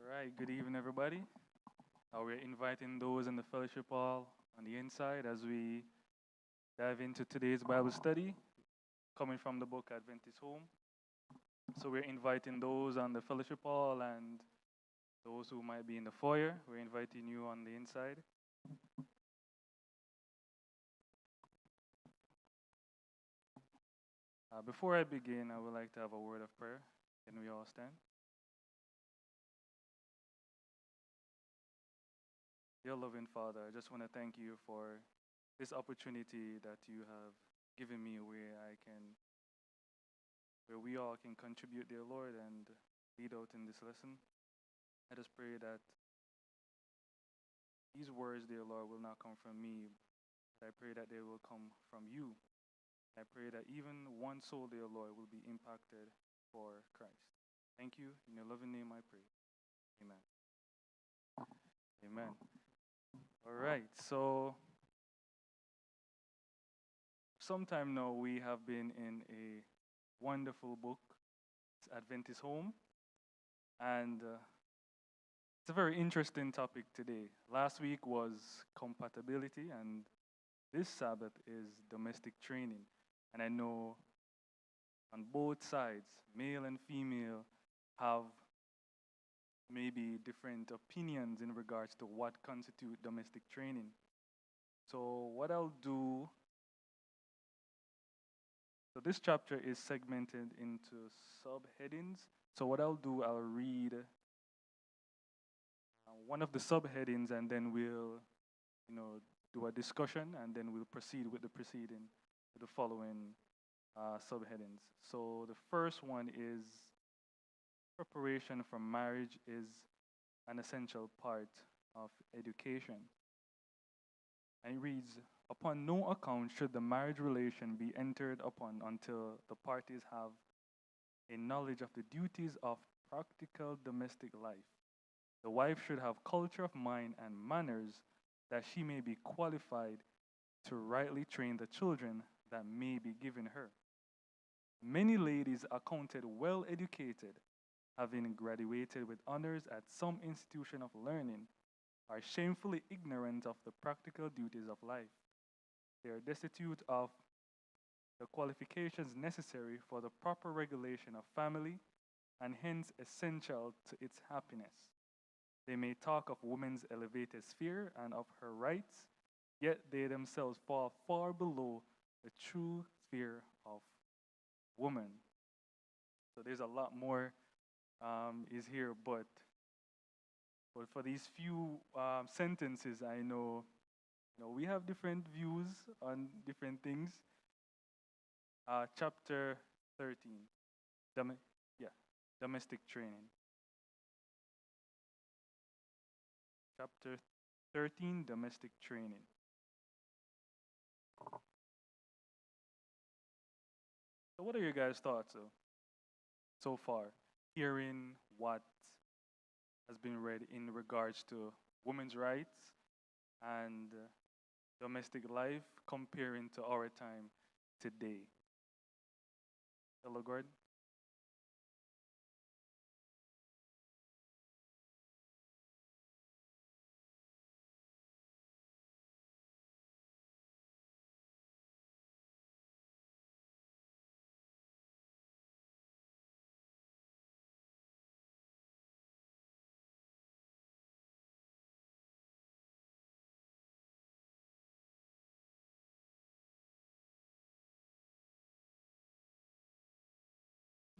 All right, good evening, everybody. We're inviting those in the fellowship hall on the inside as we dive into today's Bible study coming from the book Adventist Home. So we're inviting those on the fellowship hall and those who might be in the foyer. We're inviting you on the inside. Before I begin, I would like to have a word of prayer. Can we all stand? Dear loving Father, I just want to thank you for this opportunity that you have given me where we all can contribute, dear Lord, and lead out in this lesson. I just pray that these words, dear Lord, will not come from me, but I pray that they will come from you. I pray that even one soul, dear Lord, will be impacted for Christ. Thank you. In your loving name I pray. Amen. Amen. All right. So, sometime now we have been in a wonderful book, it's Adventist Home. And it's a very interesting topic today. Last week was compatibility, and this Sabbath is domestic training. And I know on both sides, male and female, have maybe different opinions in regards to what constitute domestic training. So what I'll do, so this chapter is segmented into subheadings. So what I'll do, I'll read one of the subheadings, and then we'll, do a discussion, and then we'll proceed with the following subheadings. So the first one is preparation for marriage is an essential part of education. And it reads, upon no account should the marriage relation be entered upon until the parties have a knowledge of the duties of practical domestic life. The wife should have culture of mind and manners that she may be qualified to rightly train the children that may be given her. Many ladies accounted well educated, having graduated with honors at some institution of learning, are shamefully ignorant of the practical duties of life. They are destitute of the qualifications necessary for the proper regulation of family, and hence essential to its happiness. They may talk of woman's elevated sphere and of her rights, yet they themselves fall far below the true sphere of woman. So there's a lot more is here, but for these few sentences, I know, we have different views on different things. Chapter 13, domestic training. Chapter 13, domestic training. So what are your guys' thoughts so far, hearing what has been read in regards to women's rights and domestic life comparing to our time today? Hello, Gordon.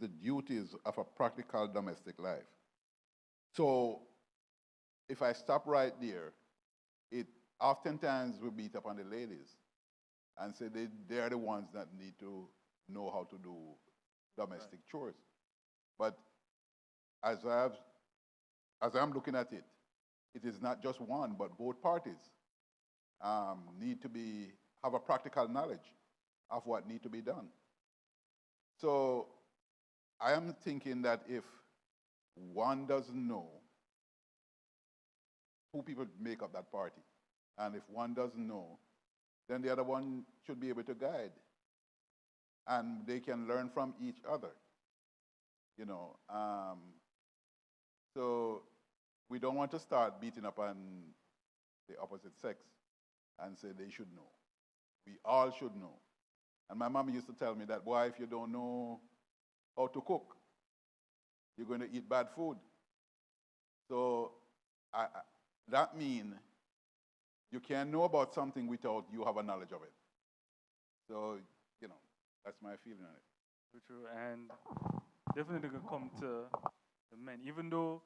The duties of a practical domestic life. So if I stop right there, it oftentimes we beat up on the ladies and say they're the ones that need to know how to do domestic chores. But as I'm looking at it, it is not just one, but both parties need to have a practical knowledge of what need to be done. So I am thinking that if one doesn't know who people make up that party, and if one doesn't know, then the other one should be able to guide, and they can learn from each other. So we don't want to start beating up on the opposite sex and say they should know. We all should know. And my mom used to tell me that, boy, if you don't know how to cook, you're going to eat bad food. So that means you can't know about something without you have a knowledge of it. So, that's my feeling on it. True, true. And definitely gonna come to the men. Even though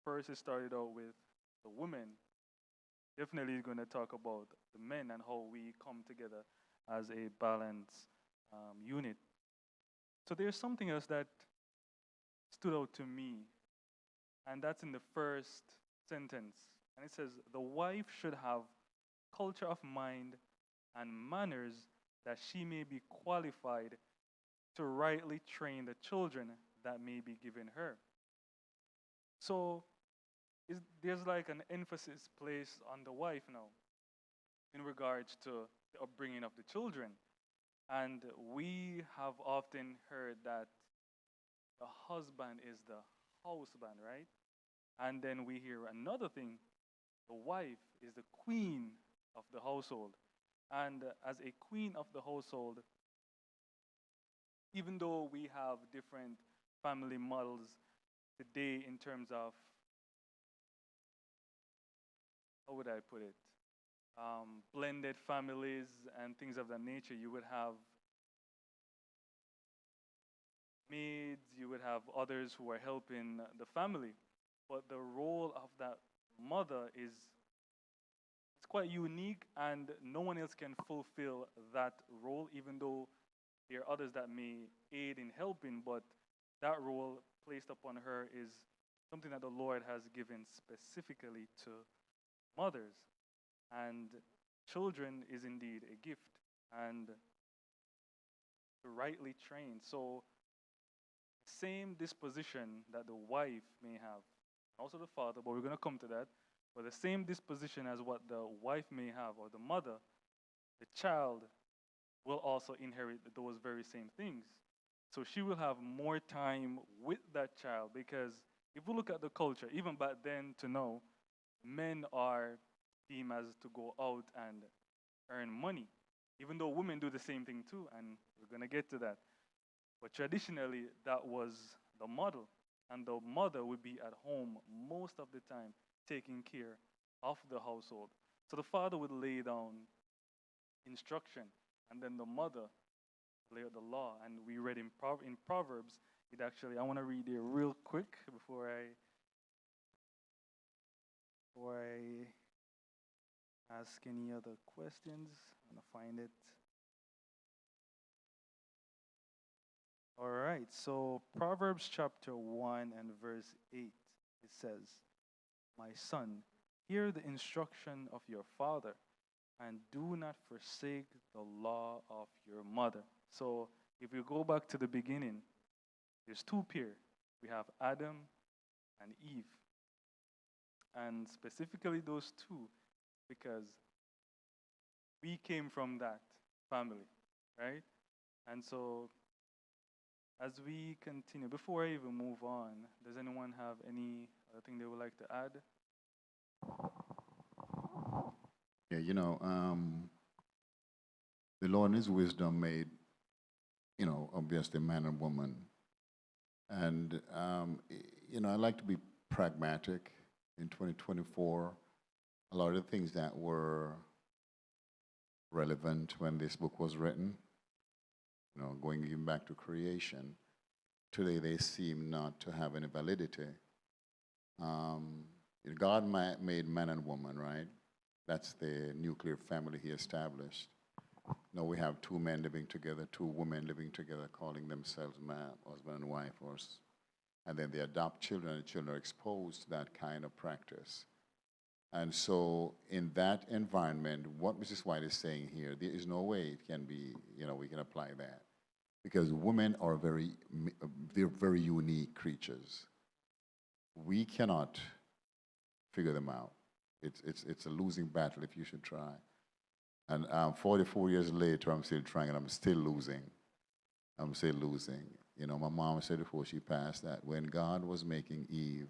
first it started out with the women, definitely gonna talk about the men and how we come together as a balanced unit. So there's something else that stood out to me, and that's in the first sentence. And it says, the wife should have culture of mind and manners that she may be qualified to rightly train the children that may be given her. So there's like an emphasis placed on the wife now in regards to the upbringing of the children. And we have often heard that the husband is the houseband, right? And then we hear another thing, the wife is the queen of the household. And as a queen of the household, even though we have different family models today in terms of, how would I put it, blended families and things of that nature, you would have maids, you would have others who are helping the family. But the role of that mother is it's quite unique, and no one else can fulfill that role, even though there are others that may aid in helping, but that role placed upon her is something that the Lord has given specifically to mothers. And children is indeed a gift and to rightly train. So, same disposition that the wife may have, also the father, but we're going to come to that. But the same disposition as what the wife may have or the mother, the child will also inherit those very same things. So she will have more time with that child because if we look at the culture, even back then to now, men are deemed as to go out and earn money, even though women do the same thing too, and we're going to get to that. But traditionally, that was the model, and the mother would be at home most of the time taking care of the household. So the father would lay down instruction, and then the mother lay out the law. And we read in Proverbs, it actually, I want to read it real quick before I ask any other questions. I'm going to find it. All right, so Proverbs chapter 1 and verse 8, it says, my son, hear the instruction of your father, and do not forsake the law of your mother. So if we go back to the beginning, there's two pair. We have Adam and Eve. And specifically those two, because we came from that family, right? And so as we continue, before I even move on, does anyone have any other thing they would like to add? Yeah, the Lord in His wisdom made, obviously man and woman. And, I like to be pragmatic in 2024. A lot of the things that were relevant when this book was written, going even back to creation, today they seem not to have any validity. God made man and woman, right? That's the nuclear family He established. Now we have two men living together, two women living together, calling themselves husband and wife, and then they adopt children, and the children are exposed to that kind of practice. And so in that environment, what Mrs. White is saying here, there is no way it can be, we can apply that. Because women are they're very unique creatures. We cannot figure them out. It's a losing battle if you should try. And 44 years later, I'm still trying, and I'm still losing. I'm still losing. My mom said before she passed that when God was making Eve,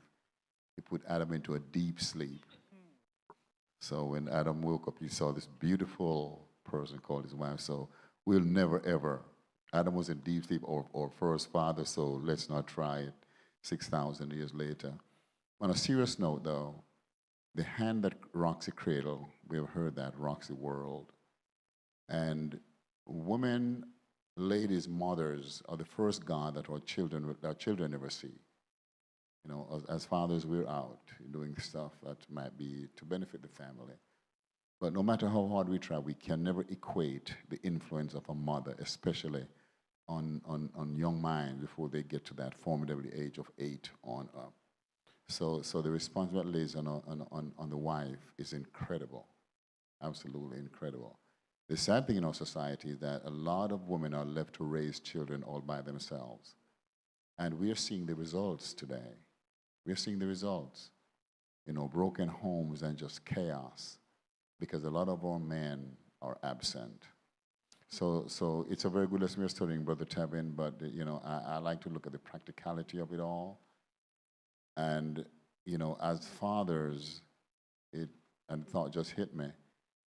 He put Adam into a deep sleep. So when Adam woke up, he saw this beautiful person called his wife. So we'll never, ever. Adam was in deep sleep, or first father, so let's not try it 6,000 years later. On a serious note, though, the hand that rocks the cradle, we have heard that, rocks the world. And women ladies' mothers are the first God that our children ever see. As fathers, we're out doing stuff that might be to benefit the family. But no matter how hard we try, we can never equate the influence of a mother, especially on young minds before they get to that formidable age of 8 on up. So the responsibility that lays on the wife is incredible, absolutely incredible. The sad thing in our society is that a lot of women are left to raise children all by themselves. And we are seeing the results today. We're seeing the results. Broken homes and just chaos because a lot of our men are absent. So it's a very good lesson we're studying, Brother Tevin, but I like to look at the practicality of it all. And as fathers, it and thought just hit me.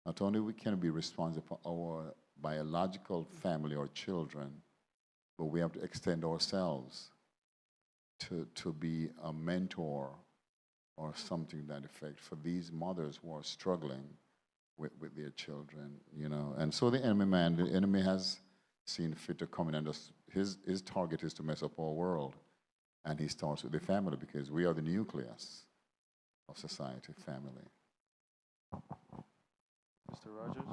Not only we can be responsible for our biological family or children, but we have to extend ourselves to be a mentor or something to that effect for these mothers who are struggling with their children. And so the enemy has seen fit to come in and just, his target is to mess up our world. And he starts with the family because we are the nucleus of society, family. Mr. Rogers?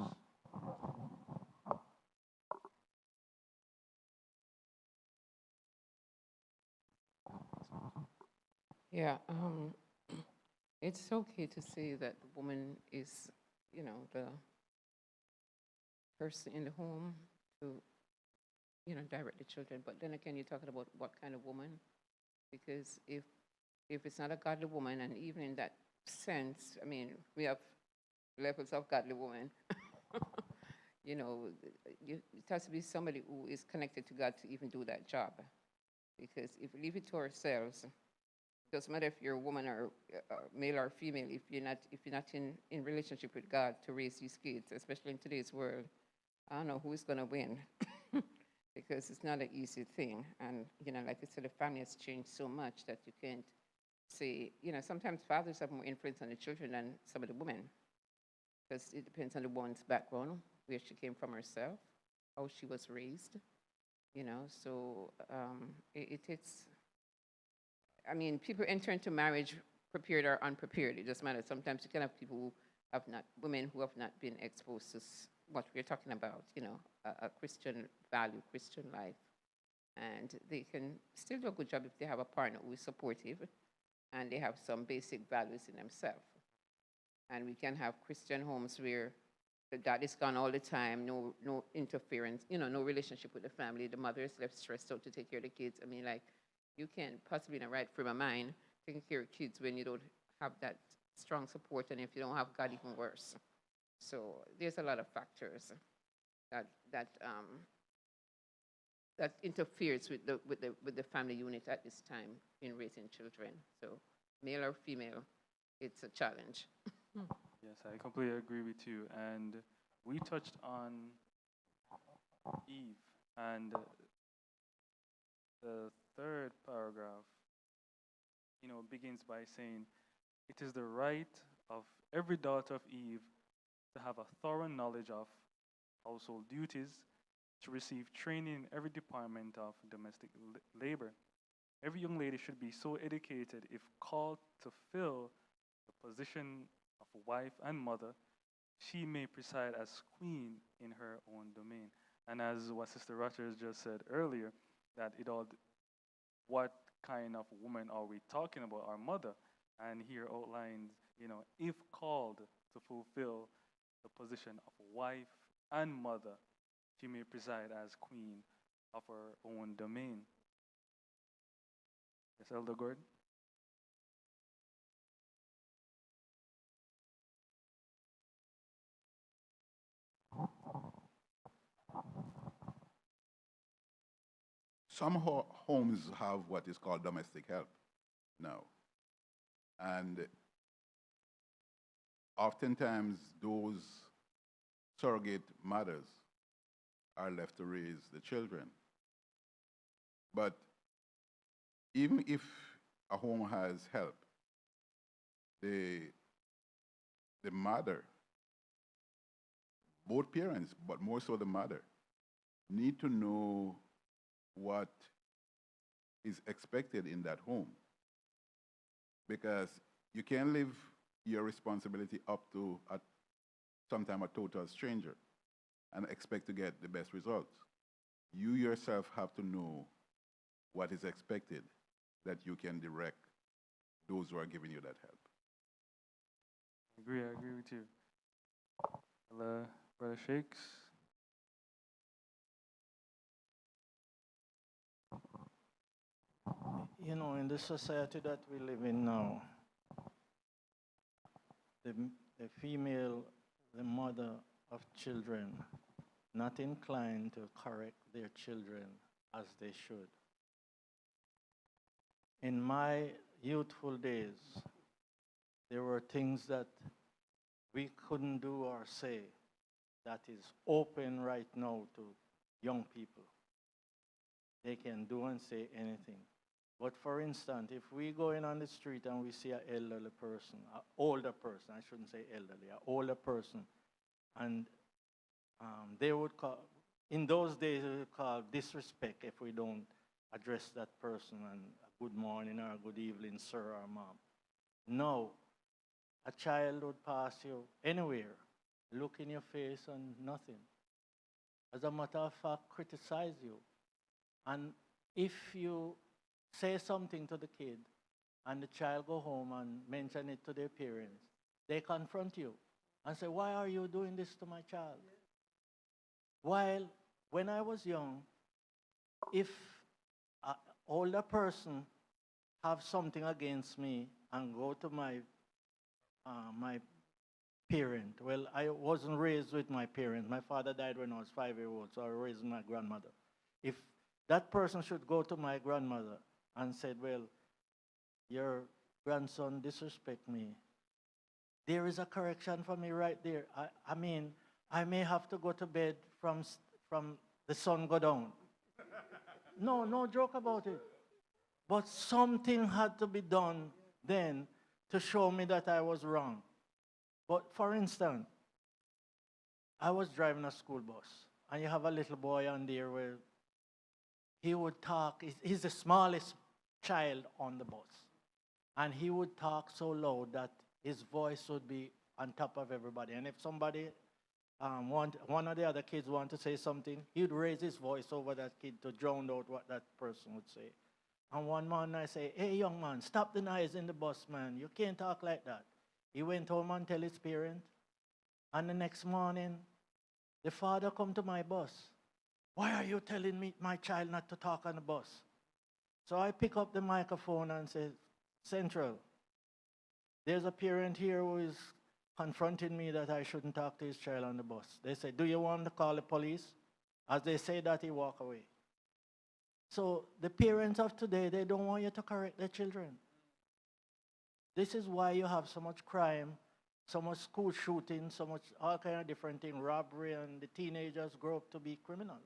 Yeah, it's okay to say that the woman is, the person in the home to, direct the children. But then again, you're talking about what kind of woman? Because if it's not a godly woman, and even in that sense, I mean, we have levels of godly woman. It has to be somebody who is connected to God to even do that job. Because if we leave it to ourselves, doesn't matter if you're a woman or male or female, if you're not in relationship with God to raise these kids, especially in today's world, I don't know who's gonna win. Because it's not an easy thing. And like I said, the family has changed so much that you can't say, sometimes fathers have more influence on the children than some of the women. Because it depends on the woman's background, where she came from herself, how she was raised, so it's I mean, people enter into marriage prepared or unprepared. It doesn't matter. Sometimes you can have people who have not, women who have not been exposed to what we're talking about, a Christian value, Christian life. And they can still do a good job if they have a partner who is supportive and they have some basic values in themselves. And we can have Christian homes where the dad is gone all the time, no interference, no relationship with the family. The mother is left stressed out to take care of the kids. I mean, like, you can't possibly in a right frame of mind taking care of kids when you don't have that strong support, and if you don't have God, even worse. So there's a lot of factors that that um, that interferes with the family unit at this time in raising children. So male or female, it's a challenge. Yes, I completely agree with you. And we touched on Eve, and the third paragraph, begins by saying, "It is the right of every daughter of Eve to have a thorough knowledge of household duties, to receive training in every department of domestic labor. Every young lady should be so educated if called to fill the position of wife and mother, she may preside as queen in her own domain." And as what Sister Rogers just said earlier, that what kind of woman are we talking about? Our mother. And here outlines, if called to fulfill the position of wife and mother, she may preside as queen of her own domain. Yes, Elder Gordon? Some homes have what is called domestic help now. And oftentimes those surrogate mothers are left to raise the children. But even if a home has help, the, the mother, both parents, but more so the mother, need to know what is expected in that home, because you can't leave your responsibility up to sometimes a total stranger and expect to get the best results. You yourself have to know what is expected, that you can direct those who are giving you that help. I agree with you. Brother Shakes. You know, in the society that we live in now, the female, the mother of children, not inclined to correct their children as they should. In my youthful days, there were things that we couldn't do or say that is open right now to young people. They can do and say anything. But for instance, if we go in on the street and we see an elderly person, an older person, I shouldn't say elderly, an older person, and they would call, in those days, they would call disrespect if we don't address that person and a good morning or a good evening, sir or mom. No, a child would pass you anywhere, look in your face and nothing. As a matter of fact, criticize you. And if you say something to the kid and the child go home and mention it to their parents, they confront you and say, why are you doing this to my child? While when I was young, if an older person have something against me and go to my parent, well, I wasn't raised with my parent. My father died when I was 5 years old, so I was raised with my grandmother. If that person should go to my grandmother and said, well, your grandson disrespect me, there is a correction for me right there. I mean, I may have to go to bed from the sun go down. No joke about it. But something had to be done then to show me that I was wrong. But for instance, I was driving a school bus, and you have a little boy on there where he would talk. He's the smallest child on the bus. And he would talk so loud that his voice would be on top of everybody. And if somebody, one of the other kids want to say something, he'd raise his voice over that kid to drown out what that person would say. And one morning I say, hey, young man, stop the noise in the bus, man. You can't talk like that. He went home and tell his parent. And the next morning, the father come to my bus. Why are you telling me, my child, not to talk on the bus? So I pick up the microphone and say, Central, there's a parent here who is confronting me that I shouldn't talk to his child on the bus. They say, do you want to call the police? As they say that, he walk away. So the parents of today, they don't want you to correct their children. This is why you have so much crime, so much school shooting, so much all kind of different things, robbery, and the teenagers grow up to be criminals.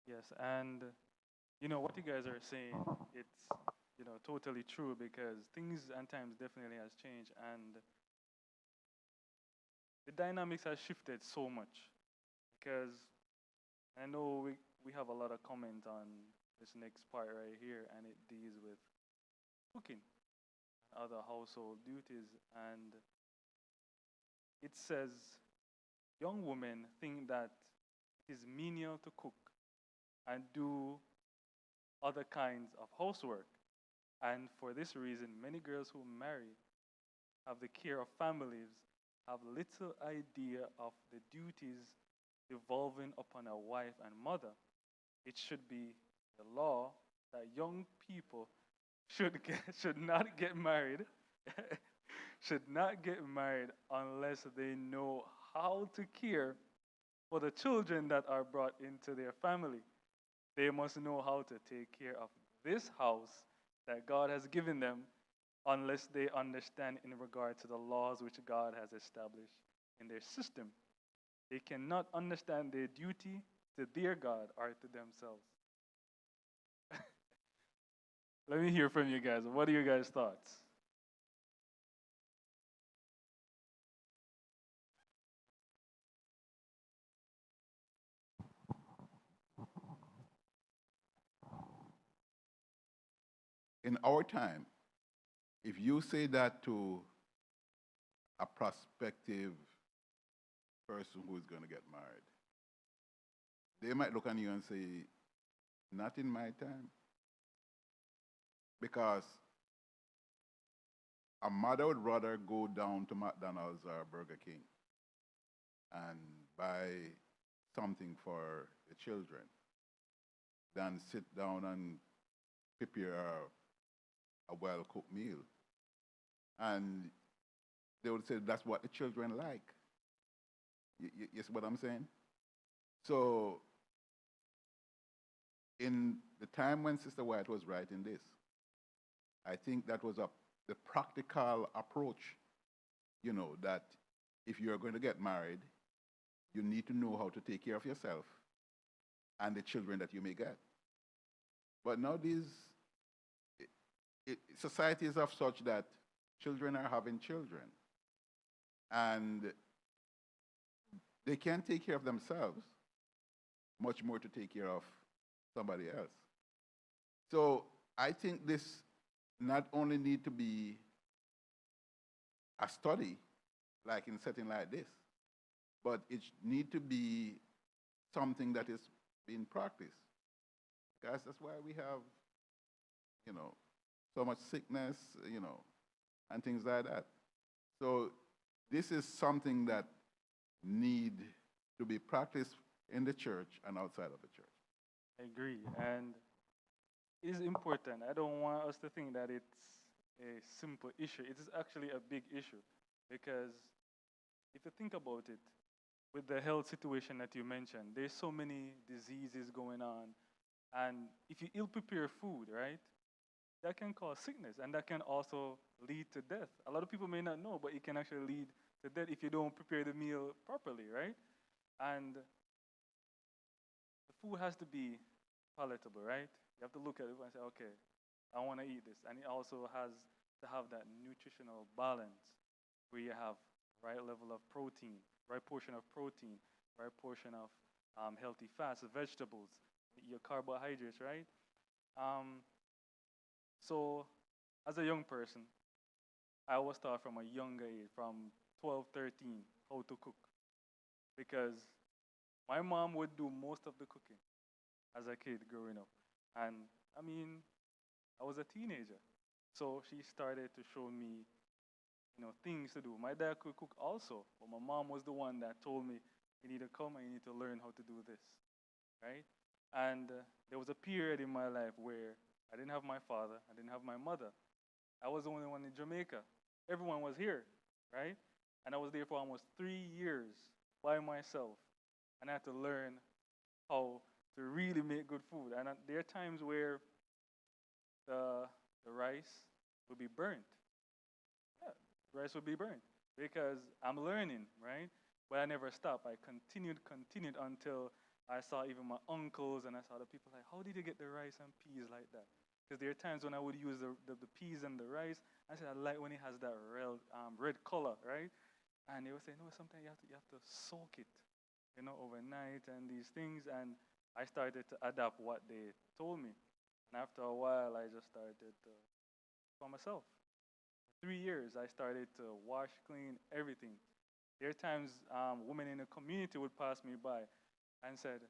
Yes, and you know what you guys are saying, it's totally true, because things and times definitely has changed, and the dynamics has shifted so much. Because I know we have a lot of comment on this next part right here, and it deals with cooking, other household duties, and it says young women think that it is menial to cook and do other kinds of housework. And for this reason, many girls who marry, have the care of families, have little idea of the duties devolving upon a wife and mother. It should be the law that young people should not get married, should not get married unless they know how to care for the children that are brought into their family. They must know how to take care of this house that God has given them, unless they understand in regard to the laws which God has established in their system. They cannot understand their duty to their God or to themselves. Let me hear from you guys. What are your guys' thoughts? in our time, if you say that to a prospective person who is going to get married, they might look at you and say, not in my time. Because a mother would rather go down to McDonald's or Burger King and buy something for the children than sit down and prepare a well-cooked meal. And they would say that's what the children like. You see what I'm saying? So in the time when Sister White was writing this, I think that was the practical approach, that if you're going to get married, you need to know how to take care of yourself and the children that you may get. But nowadays, society is of such that children are having children. And they can't take care of themselves, much more to take care of somebody else. So I think this not only need to be a study, like in setting like this, but it need to be something that is being practiced. Because that's why we have, so much sickness, and things like that. So this is something that need to be practiced in the church and outside of the church. I agree. And it is important. I don't want us to think that it's a simple issue. It is actually a big issue because if you think about it, with the health situation that you mentioned, there's so many diseases going on. And if you ill prepare food, right, that can cause sickness and that can also lead to death. A lot of people may not know, but it can actually lead to death if you don't prepare the meal properly, right? And the food has to be palatable, right? You have to look at it and say, okay, I want to eat this. And it also has to have that nutritional balance where you have right level of protein, right portion of protein, right portion of healthy fats, vegetables, your carbohydrates, right? So as a young person, I was taught from a younger age, from 12, 13, how to cook. Because my mom would do most of the cooking as a kid growing up. And I mean, I was a teenager. So she started to show me, things to do. My dad could cook also, but my mom was the one that told me, you need to come and you need to learn how to do this, right? And there was a period in my life where I didn't have my father, I didn't have my mother. I was the only one in Jamaica. Everyone was here, right? And I was there for almost 3 years by myself. And I had to learn how to really make good food. And there are times where the rice would be burnt. Yeah, rice would be burnt because I'm learning, right? But I never stopped. I continued until I saw even my uncles and I saw the people like, how did you get the rice and peas like that? Because there are times when I would use the peas and the rice. I said, I like when it has that red color, right? And they would say, no, sometimes you have to soak it, overnight and these things. And I started to adapt what they told me. And after a while, I just started to for myself. 3 years, I started to wash, clean, everything. There are times women in the community would pass me by and said,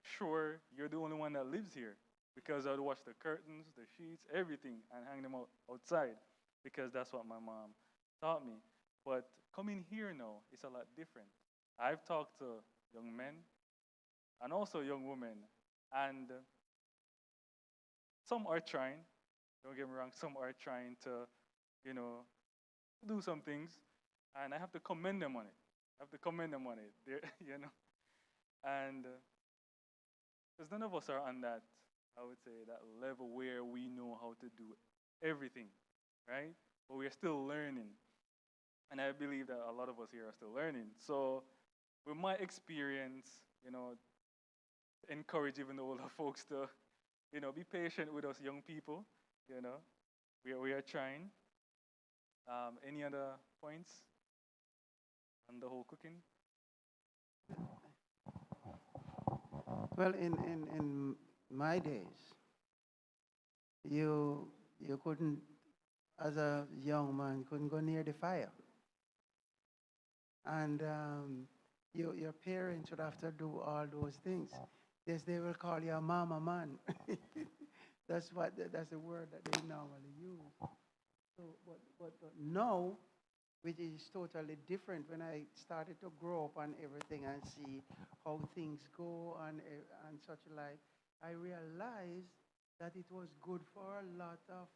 sure, you're the only one that lives here. Because I'd wash the curtains, the sheets, everything, and hang them outside. Because that's what my mom taught me. But coming here now, it's a lot different. I've talked to young men and also young women. And some are trying, don't get me wrong, some are trying to, do some things. And I have to commend them on it. And because none of us are on that, I would say, that level where we know how to do everything, right? But we are still learning. And I believe that a lot of us here are still learning. So with my experience, encourage even the older folks to, be patient with us young people, we are trying. Any other points on the whole cooking? Well, in my days, you couldn't, as a young man, couldn't go near the fire. And your parents would have to do all those things. Yes, they will call you a mama man. That's the word that they normally use. So, but now, which is totally different, when I started to grow up and everything and see how things go and such like, I realized that it was good for a lot of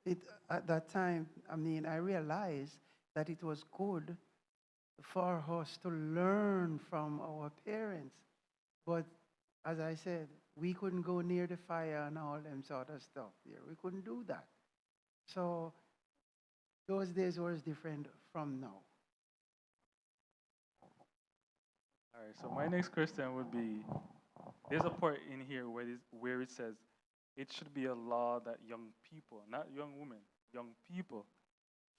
it at that time. I mean, I realized that it was good for us to learn from our parents. But as I said, we couldn't go near the fire and all them sort of stuff there. We couldn't do that. So those days was different from now. All right, so my next question would be, there's a part in here where it says it should be a law that young people, not young women, young people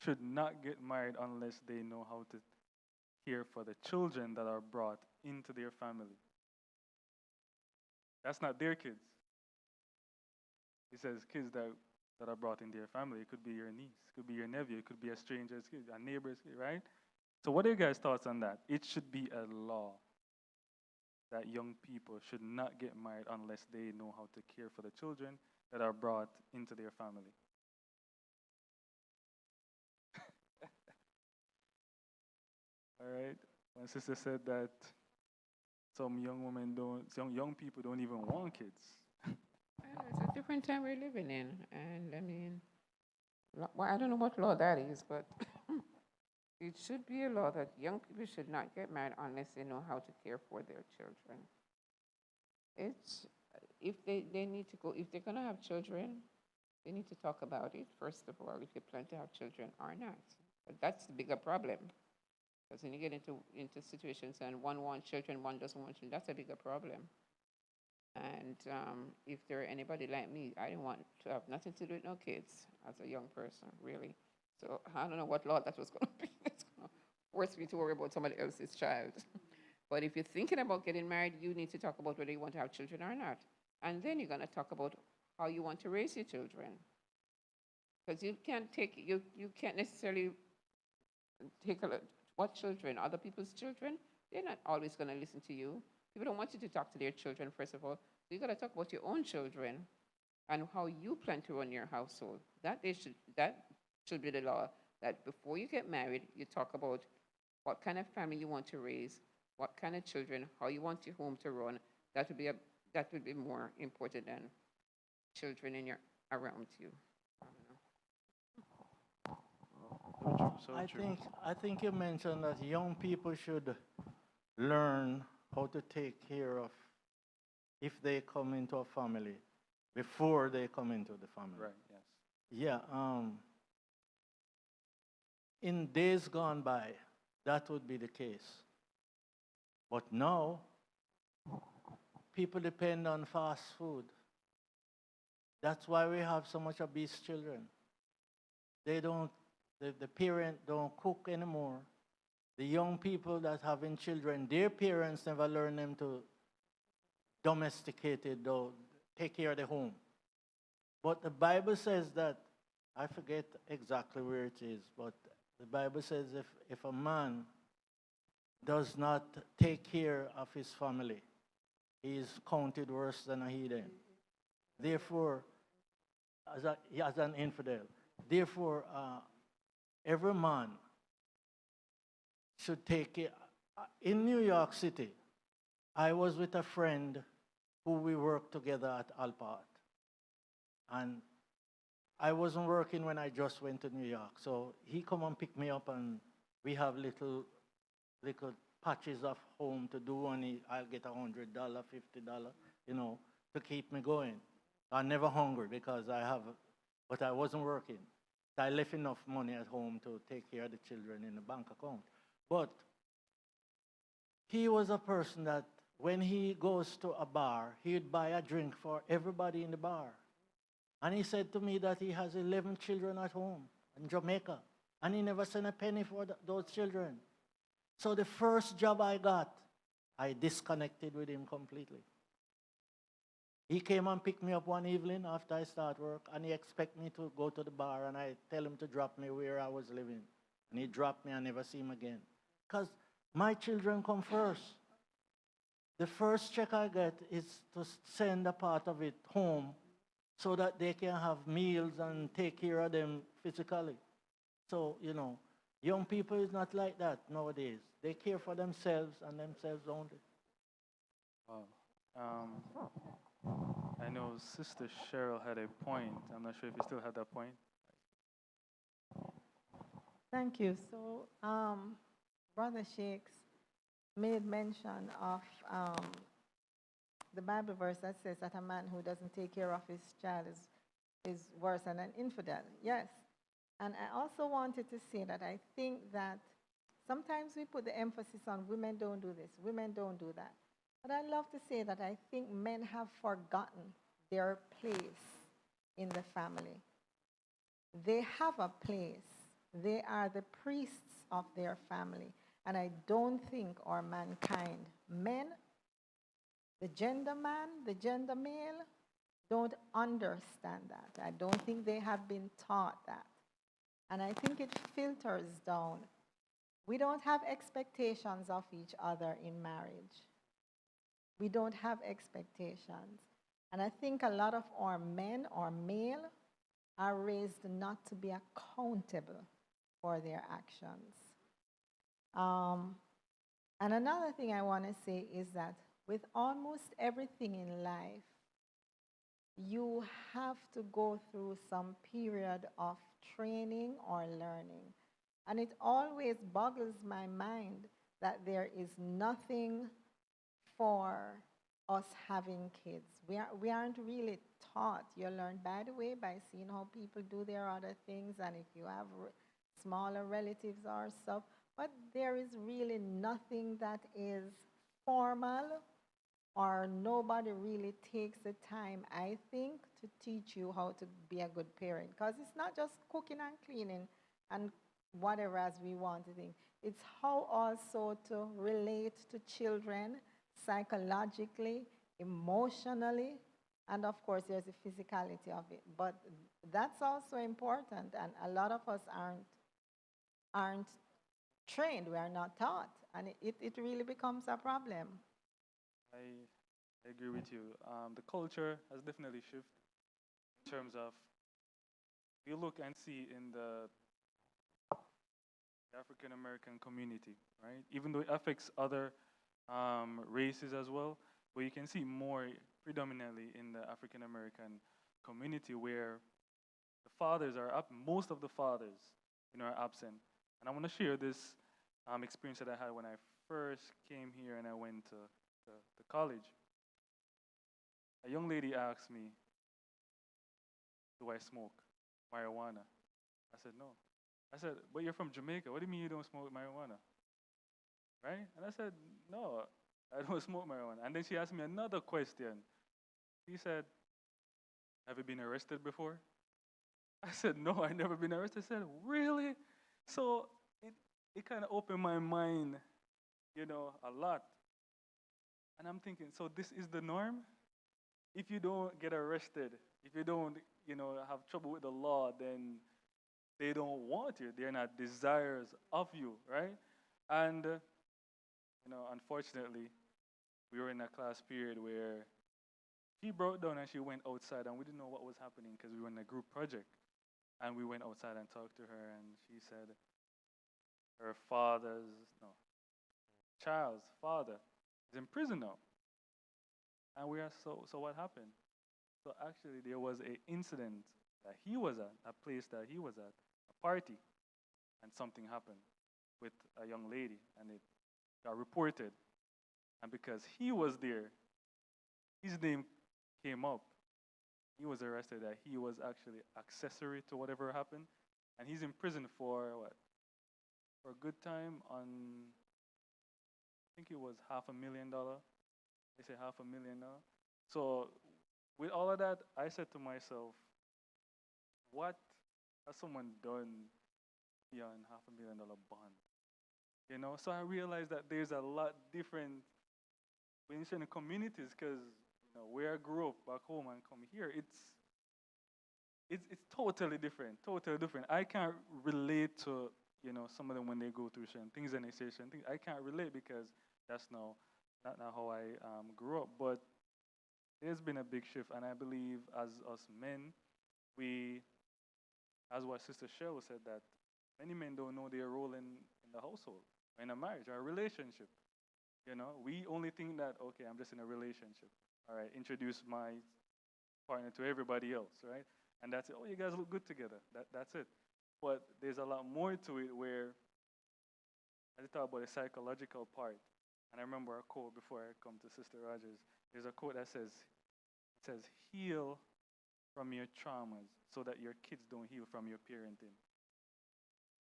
should not get married unless they know how to care for the children that are brought into their family. That's not their kids. It says kids that are brought in their family. It could be your niece, it could be your nephew, it could be a stranger's kid, a neighbor's kid, right? So what are your guys' thoughts on that? It should be a law that young people should not get married unless they know how to care for the children that are brought into their family. All right. My sister said that some young people don't even want kids. Well, it's a different time we're living in, and I mean, well, I don't know what law that is, but it should be a law that young people should not get married unless they know how to care for their children. It's if they need to go, if they're gonna have children, they need to talk about it first of all, if they plan to have children or not. But that's the bigger problem. Because when you get into situations and one wants children, one doesn't want children, that's a bigger problem. And if there anybody like me, I didn't want to have nothing to do with no kids as a young person, really. So I don't know what law that was going to be. That's going to force me to worry about somebody else's child. But if you're thinking about getting married, you need to talk about whether you want to have children or not. And then you're going to talk about how you want to raise your children. Because you can't necessarily take a look. What children? Other people's children? They're not always going to listen to you. People don't want you to talk to their children, first of all. So you got to talk about your own children and how you plan to run your household. That should be the law. That before you get married, you talk about what kind of family you want to raise, what kind of children, how you want your home to run. That would be more important than children around you. I don't know. So true. I think you mentioned that young people should learn how to take care of if they come into a family before they come into the family. Right, yes. Yeah, in days gone by, that would be the case. But now, people depend on fast food. That's why we have so much obese children. The parent don't cook anymore. The young people that having children, their parents never learn them to domesticate it, though, take care of the home. But the Bible says that, I forget exactly where it is, but the Bible says if a man does not take care of his family, he is counted worse than a heathen. Therefore, as an infidel. Therefore, every man should take care. In New York City, I was with a friend who we worked together at Alpart. And I wasn't working when I just went to New York. So he come and pick me up, and we have little patches of home to do, and I'll get $100, $50, to keep me going. I'm never hungry because but I wasn't working. I left enough money at home to take care of the children in the bank account. But he was a person that when he goes to a bar, he'd buy a drink for everybody in the bar. And he said to me that he has 11 children at home in Jamaica, and he never sent a penny for those children. So the first job I got, I disconnected with him completely. He came and picked me up one evening after I start work, and he expect me to go to the bar, and I tell him to drop me where I was living. And he dropped me, and never see him again. Because my children come first. The first check I get is to send a part of it home so that they can have meals and take care of them physically. So, young people is not like that nowadays. They care for themselves and themselves only. Wow. I know Sister Cheryl had a point. I'm not sure if you still have that point. Thank you. So, Brother Shakes made mention of the Bible verse that says that a man who doesn't take care of his child is worse than an infidel. Yes. And I also wanted to say that I think that sometimes we put the emphasis on women don't do this, women don't do that. But I love to say that I think men have forgotten their place in the family. They have a place. They are the priests of their family. And I don't think, or mankind, men, the gender man, the gender male, don't understand that. I don't think they have been taught that. And I think it filters down. We don't have expectations of each other in marriage. We don't have expectations. And I think a lot of our men or male are raised not to be accountable for their actions. And another thing I want to say is that with almost everything in life, you have to go through some period of training or learning. And it always boggles my mind that there is nothing for us having kids. We aren't really taught. You learn, by the way, by seeing how people do their other things, and if you have smaller relatives or stuff. But there is really nothing that is formal, or nobody really takes the time, I think, to teach you how to be a good parent. Because it's not just cooking and cleaning and whatever as we want to think. It's how also to relate to children psychologically, emotionally, and of course there's the physicality of it. But that's also important, and a lot of us aren't trained, we are not taught, and it really becomes a problem. I agree with you. The culture has definitely shifted in terms of, you look and see in the African American community, right? Even though it affects other races as well, but you can see more predominantly in the African American community where the fathers are up, most of the fathers, are absent. And I want to share this experience that I had when I first came here and I went to college. A young lady asked me, do I smoke marijuana? I said, no. I said, but you're from Jamaica. What do you mean you don't smoke marijuana? Right? And I said, no, I don't smoke marijuana. And then she asked me another question. She said, have you been arrested before? I said, no, I've never been arrested. I said, really? So it kind of opened my mind, a lot. And I'm thinking, so this is the norm? If you don't get arrested, if you don't, have trouble with the law, then they don't want you. They're not desirous of you, right? And, unfortunately, we were in a class period where she broke down and she went outside, and we didn't know what was happening because we were in a group project. And we went outside and talked to her, and she said her child's father is in prison now. And we are so what happened? So actually there was an incident that he was at, a place that he was at, a party, and something happened with a young lady, and it got reported. And because he was there, his name came up. He was arrested that he was actually accessory to whatever happened. And he's in prison for what? For a good time on, I think it was $500,000. They say $500,000. So with all of that, I said to myself, what has someone done beyond $500,000 bond? So I realized that there's a lot different when you're in communities, because where I grew up back home and come here, it's totally different, totally different. I can't relate to some of them when they go through certain things and they say certain things. I can't relate because that's not how I grew up. But there's been a big shift, and I believe as us men, we, as what Sister Cheryl said, that many men don't know their role in the household, or in a marriage, or a relationship. We only think that, okay, I'm just in a relationship. All right, introduce my partner to everybody else, right? And that's it. Oh, you guys look good together. That's it. But there's a lot more to it where I thought about the psychological part. And I remember a quote before I come to Sister Rogers. There's a quote that says, heal from your traumas so that your kids don't heal from your parenting.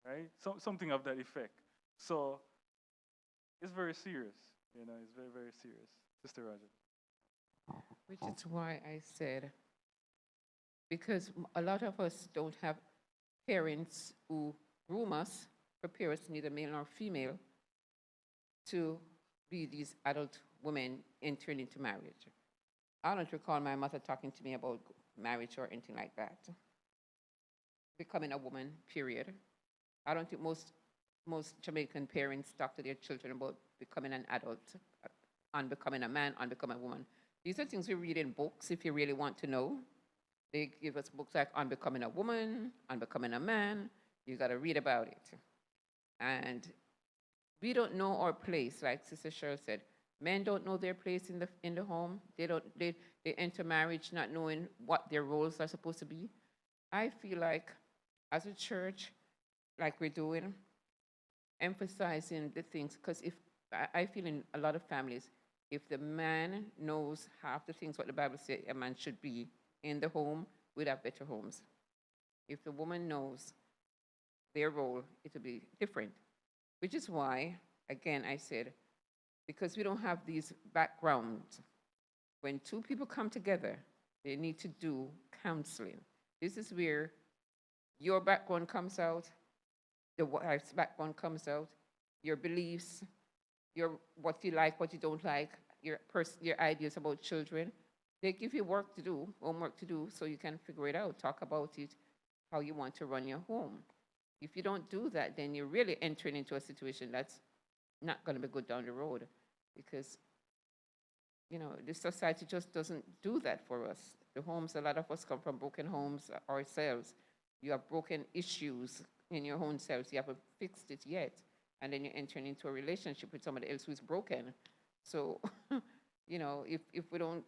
Right? Something of that effect. So it's very serious. It's very, very serious. Sister Rogers. Which is why I said, because a lot of us don't have parents who groom us, prepare us, neither male nor female, to be these adult women entering into marriage. I don't recall my mother talking to me about marriage or anything like that. Becoming a woman, period. I don't think most Jamaican parents talk to their children about becoming an adult, on becoming a man, on becoming a woman. These are things we read in books if you really want to know. They give us books like On Becoming a Woman, On Becoming a Man. You got to read about it. And we don't know our place, like Sister Cheryl said. Men don't know their place in the home. They enter marriage not knowing what their roles are supposed to be. I feel like, as a church, like we're doing, emphasizing the things, because if I feel in a lot of families, if the man knows half the things what the Bible says a man should be in the home, we'd have better homes. If the woman knows their role, it will be different. Which is why, again, I said, because we don't have these backgrounds, when two people come together, they need to do counseling. This is where your background comes out, the wife's background comes out, your beliefs, what you like, what you don't like, your ideas about children. They give you work to do, homework to do, so you can figure it out, talk about it, how you want to run your home. If you don't do that, then you're really entering into a situation that's not going to be good down the road, because the society just doesn't do that for us. The homes, a lot of us come from broken homes ourselves. You have broken issues in your own selves. You haven't fixed it yet. And then you're entering into a relationship with somebody else who's broken. So, if we don't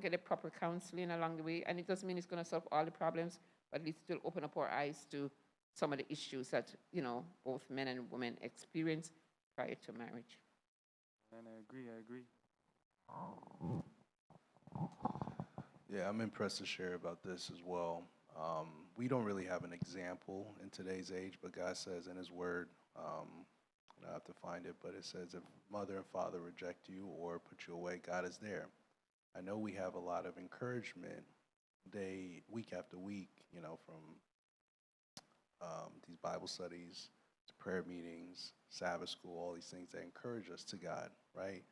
get the proper counseling along the way, and it doesn't mean it's going to solve all the problems, but at least it will open up our eyes to some of the issues that, both men and women experience prior to marriage. And I agree. Yeah, I'm impressed to share about this as well. We don't really have an example in today's age, but God says in His Word, I have to find it, but it says if mother and father reject you or put you away, God is there. I know we have a lot of encouragement week after week, from these Bible studies to prayer meetings, Sabbath school, all these things that encourage us to God, right?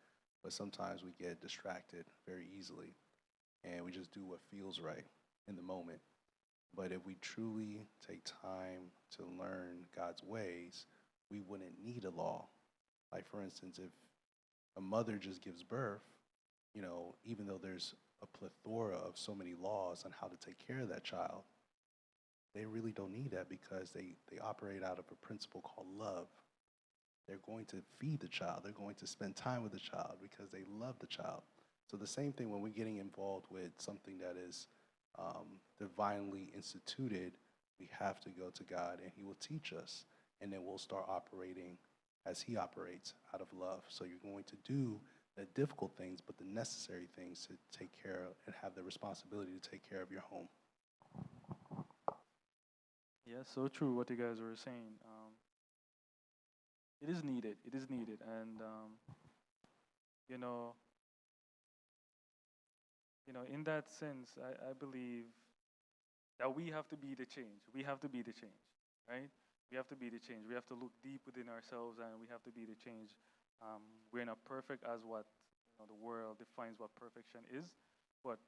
But sometimes we get distracted very easily, and we just do what feels right in the moment. But if we truly take time to learn God's ways, we wouldn't need a law. Like, for instance, if a mother just gives birth, even though there's a plethora of so many laws on how to take care of that child, they really don't need that because they operate out of a principle called love. They're going to feed the child. They're going to spend time with the child because they love the child. So the same thing when we're getting involved with something that is divinely instituted, we have to go to God and He will teach us, and then we'll start operating as He operates out of love. So you're going to do the difficult things, but the necessary things to take care of and have the responsibility to take care of your home. Yeah, so true what you guys were saying. It is needed. And, in that sense, I believe that we have to be the change. We have to be the change, right? We have to be the change. We have to look deep within ourselves, and we have to be the change. We're not perfect, as what the world defines what perfection is, but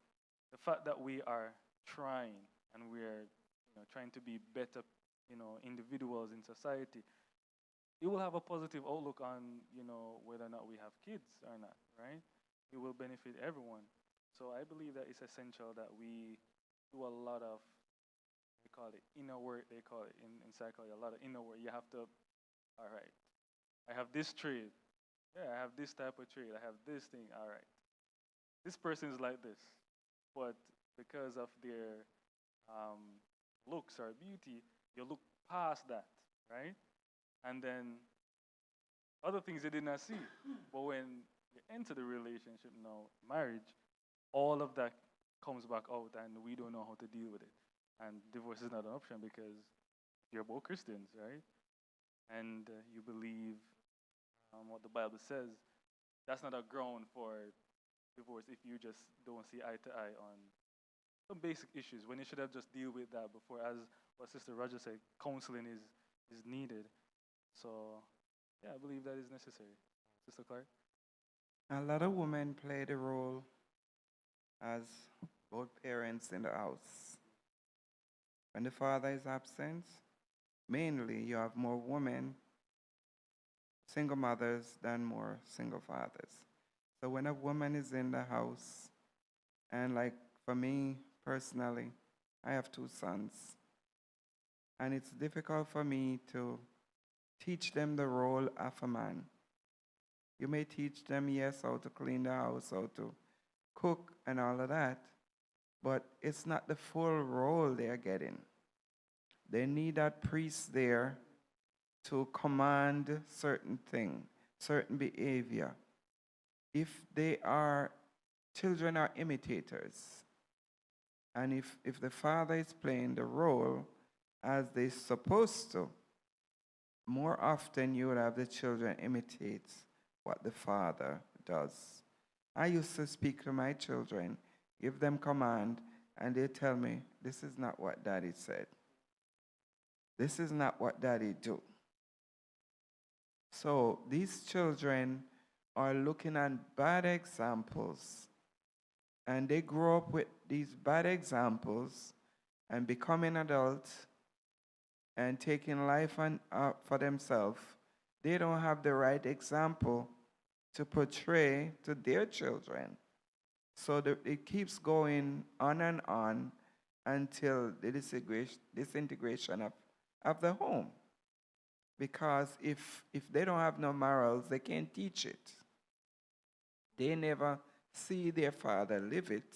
the fact that we are trying and we're trying to be better individuals in society, it will have a positive outlook on whether or not we have kids or not, right? It will benefit everyone. So I believe that it's essential that we do a lot of, they call it inner work, they call it in psychology, a lot of inner work. You have to, all right, I have this trait. Yeah, I have this type of trait. I have this thing. All right. This person is like this. But because of their looks or beauty, you look past that, right? And then other things you did not see. But when you enter the relationship now, marriage, all of that comes back out and we don't know how to deal with it. And divorce is not an option because you're both Christians, right? And you believe what the Bible says. That's not a ground for divorce if you just don't see eye to eye on some basic issues when you should have just deal with that before. As what Sister Roger said, counseling is needed. So, yeah, I believe that is necessary. Sister Clark? A lot of women play the role as both parents in the house. When the father is absent, mainly you have more women, single mothers, than more single fathers. So when a woman is in the house, and like for me personally, I have 2 sons, and it's difficult for me to teach them the role of a man. You may teach them, yes, how to clean the house, how to cook, and all of that, but it's not the full role they're getting. They need that priest there to command certain thing, certain behavior. If children are imitators, and if the father is playing the role as they're supposed to, more often you would have the children imitate what the father does. I used to speak to my children, give them command, and they tell me, this is not what daddy said. This is not what daddy do. So these children are looking at bad examples, and they grow up with these bad examples and becoming adults and taking life for themselves. They don't have the right example to portray to their children. So it keeps going on and on until the disintegration of the home. Because if they don't have no morals, they can't teach it. They never see their father live it,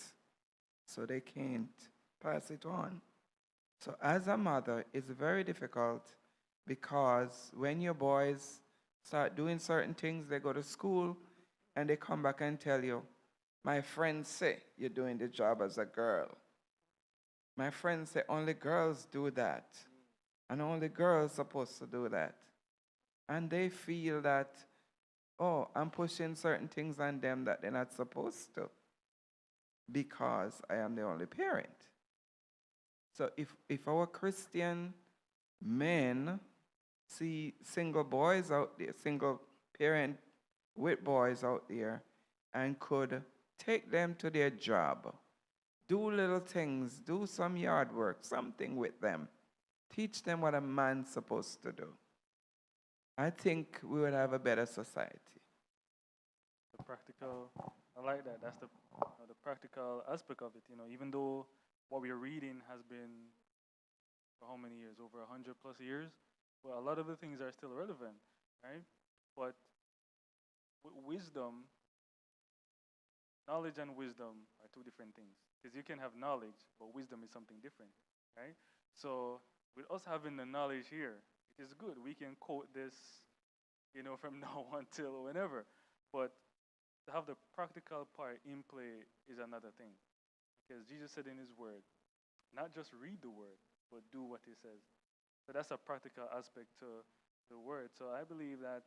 so they can't pass it on. So as a mother, it's very difficult because when your boys start doing certain things, they go to school and they come back and tell you, my friends say you're doing the job as a girl. My friends say only girls do that, and only girls are supposed to do that. And they feel that, oh, I'm pushing certain things on them that they're not supposed to because I am the only parent. So if our Christian men see single boys out there, single parent with boys out there, and could take them to their job, do little things, do some yard work, something with them, teach them what a man's supposed to do, I think we would have a better society. The practical, I like that. That's the practical aspect of it. Even though what we're reading has been for how many years? Over 100 plus years. But a lot of the things are still relevant, right? But with wisdom, knowledge and wisdom are 2 different things. Because you can have knowledge, but wisdom is something different, right? So with us having the knowledge here, it is good. We can quote this, from now on till whenever. But to have the practical part in play is another thing. Because Jesus said in his word, not just read the word, but do what he says. So that's a practical aspect to the word. So I believe that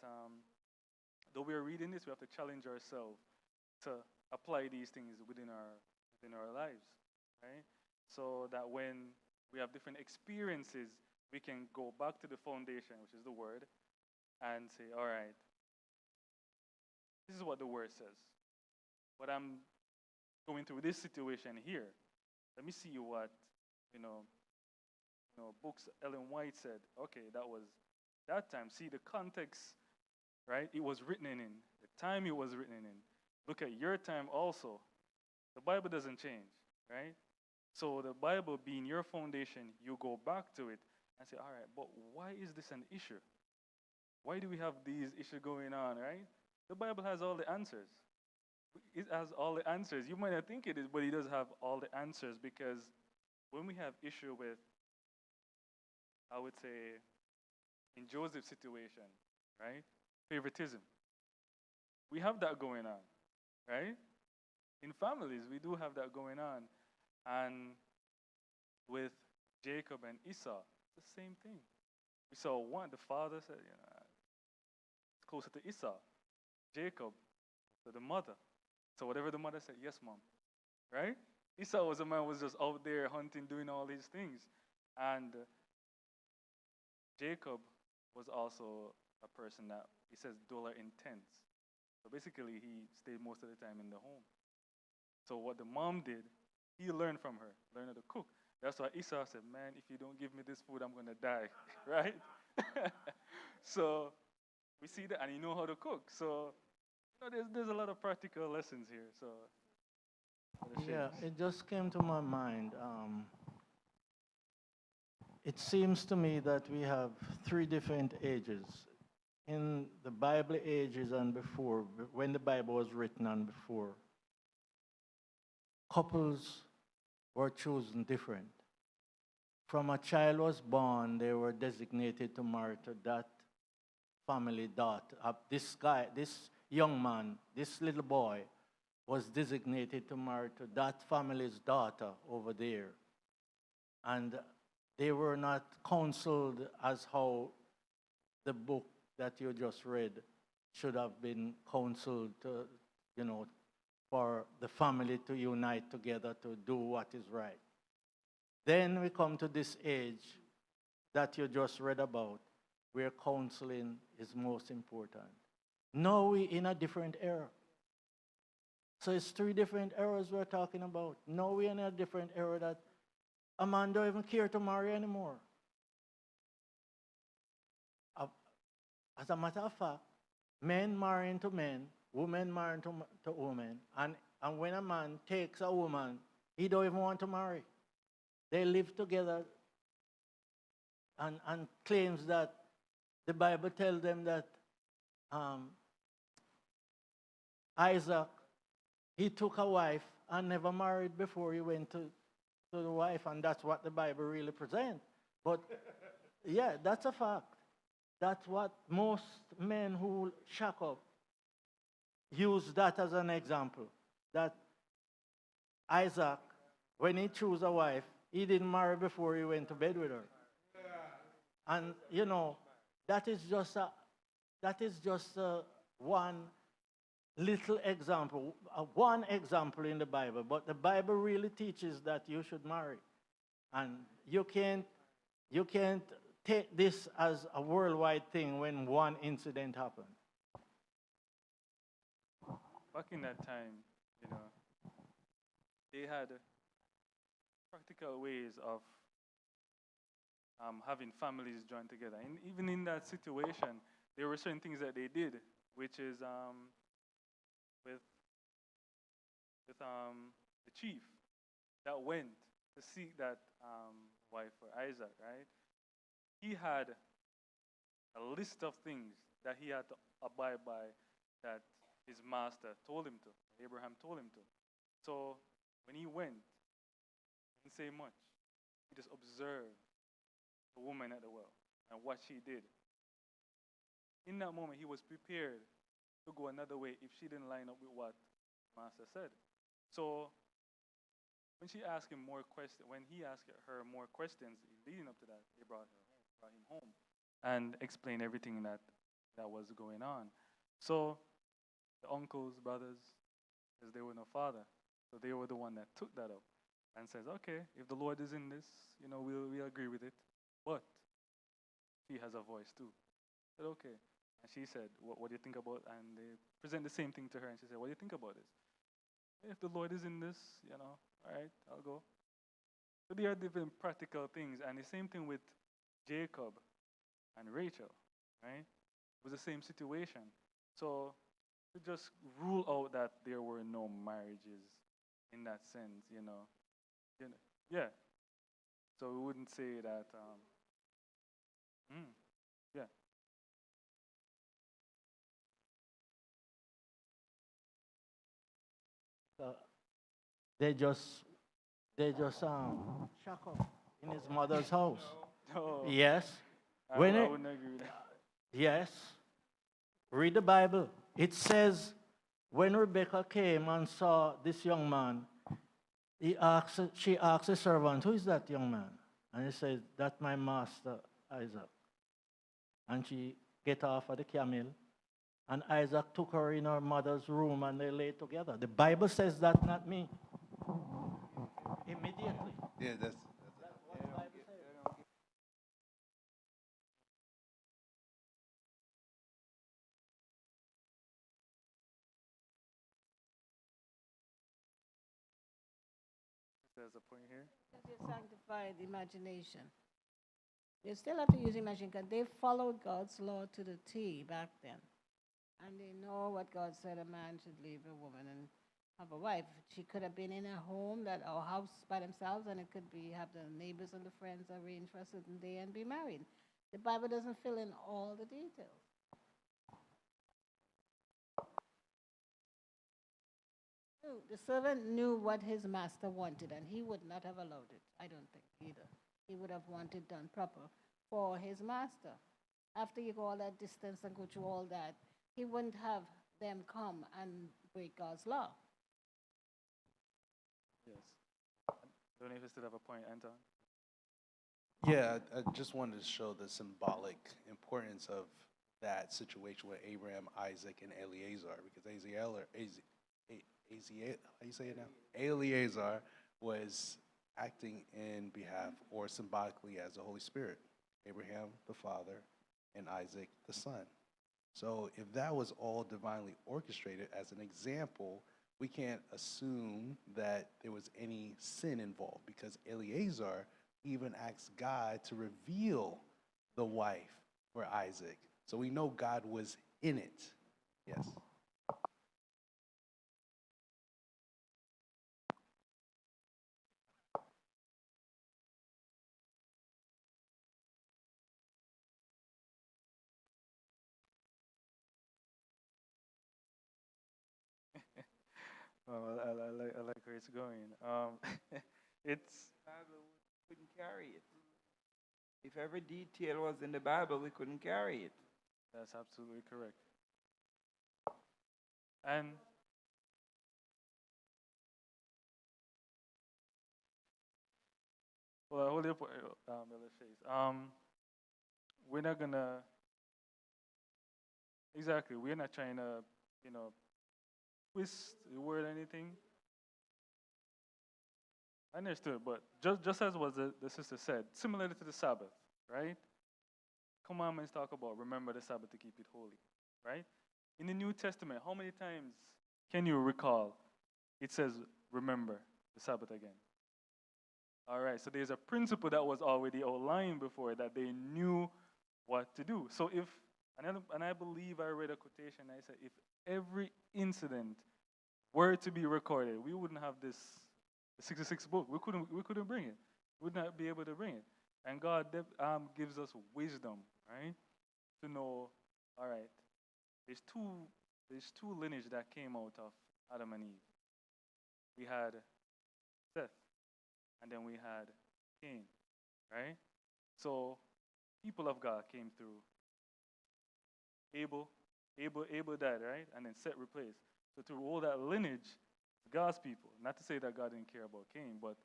though we are reading this, we have to challenge ourselves to apply these things within our lives, right? So that when we have different experiences, we can go back to the foundation, which is the word, and say, all right, this is what the word says. but I'm going through this situation here. Let me see what, you know, books Ellen White said. Okay, that was that time. See the context, right? It was written in the time it was written in. Look at your time also. The Bible doesn't change, right? So the Bible being your foundation, you go back to it and say, all right, but why is this an issue? Why do we have these issues going on, right? The Bible has all the answers. It has all the answers. You might not think it is, but it does have all the answers, because when we have issue with, I would say, in Joseph's situation, right? Favoritism. We have that going on, right? In families, we do have that going on. And with Jacob and Esau, it's the same thing. We saw one, the father said, it's closer to Esau. Jacob to the mother. So whatever the mother said, yes, mom. Right? Esau was a man who was just out there hunting, doing all these things. And Jacob was also a person that, he says, duller in tents. So basically, he stayed most of the time in the home. So what the mom did, he learned from her, learned how to cook. That's why Esau said, man, if you don't give me this food, I'm going to die, right? So we see that, and he know how to cook. So there's a lot of practical lessons here. So Yeah, it just came to my mind. It seems to me that we have three different ages. In the Bible ages and before, when the Bible was written and before, couples were chosen different. From a child was born, they were designated to marry to that family daughter. This young man, this little boy, was designated to marry to that family's daughter over there. And they were not counseled as how the book that you just read should have been counseled to, for the family to unite together to do what is right. Then we come to this age that you just read about, where counseling is most important. Now we're in a different era. So it's three different eras we're talking about. Now we're in a different era that a man don't even care to marry anymore. As a matter of fact, men marrying to men, women marrying to women, and when a man takes a woman, he don't even want to marry. They live together and claims that the Bible tells them that Isaac, he took a wife and never married before he went to the wife, and that's what the Bible really presents. But yeah, that's a fact. That's what most men who shack up use that as an example. That Isaac, when he chose a wife, he didn't marry before he went to bed with her. And that is just one little example, one example in the Bible. But the Bible really teaches that you should marry, and you can't take this as a worldwide thing when one incident happened. back in that time, they had practical ways of having families join together. And even in that situation, there were certain things that they did, which is with the chief that went to seek that wife for Isaac, right? He had a list of things that he had to abide by that his master told him to, Abraham told him to. So when he went, he didn't say much. He just observed the woman at the well and what she did. In that moment, he was prepared to go another way if she didn't line up with what master said. So when she asked him more questions, when he asked her more questions leading up to that, they brought him home and explained everything that was going on. So the uncles, brothers, because they were no father, so they were the one that took that up and says, okay, if the Lord is in this, we'll agree with it. But she has a voice too. I said, okay. And she said, what do you think about, and they present the same thing to her, and she said, what do you think about this? if the Lord is in this, all right, I'll go. So there are different practical things, and the same thing with Jacob and Rachel, right? It was the same situation. So to just rule out that there were no marriages in that sense, you know yeah. So we wouldn't say that. Mm, yeah. So they just shack up in his mother's house. No, Yes. I When wouldn't agree with that. yes, read the Bible. It says when Rebecca came and saw this young man, she asked the servant, "Who is that young man?" And he said, "That's my master Isaac." And she get off of the camel, and Isaac took her in her mother's room, and they lay together. The Bible says that, not me. Immediately. Yeah, that's What the Bible says. There's a point here. Because you sanctified imagination. You still have to use imagination because they followed God's law to the T back then. And they know what God said a man should leave a woman and have a wife. She could have been in a home or house by themselves, and it could be have the neighbors and the friends arrange for a certain day and be married. The Bible doesn't fill in all the details. The servant knew what his master wanted, and he would not have allowed it, I don't think, either. He would have wanted done proper for his master. After you go all that distance and go through all that, he wouldn't have them come and break God's law. Yes. Don't know if you still have a point, Anton. Yeah, I just wanted to show the symbolic importance of that situation with Abraham, Isaac, and Eleazar, because how you say it now? Eleazar was acting in behalf or symbolically as the Holy Spirit. Abraham, the father, and Isaac, the son. So if that was all divinely orchestrated as an example, we can't assume that there was any sin involved because Eleazar even asked God to reveal the wife for Isaac. So we know God was in it. Yes. Well, I like where it's going. It's Bible, we couldn't carry it. If every detail was in the Bible, we couldn't carry it. That's absolutely correct. And well, hold your point, Brother Chase. We're not gonna exactly. We're not trying to, twist the word or anything. I understood, but just as what the sister said, similarly to the Sabbath, right? Commandments talk about remember the Sabbath to keep it holy, right? In the New Testament, how many times can you recall it says remember the Sabbath again? All right, so there's a principle that was already outlined before that they knew what to do. So if, and I believe I read a quotation, I said, if every incident were to be recorded, we wouldn't have this 66 book. We couldn't bring it. We would not be able to bring it. And God gives us wisdom, right? To know, all right, there's two lineage that came out of Adam and Eve. We had Seth, and then we had Cain, right? So people of God came through. Abel died, right? And then Seth replaced. So through all that lineage, God's people. Not to say that God didn't care about Cain, but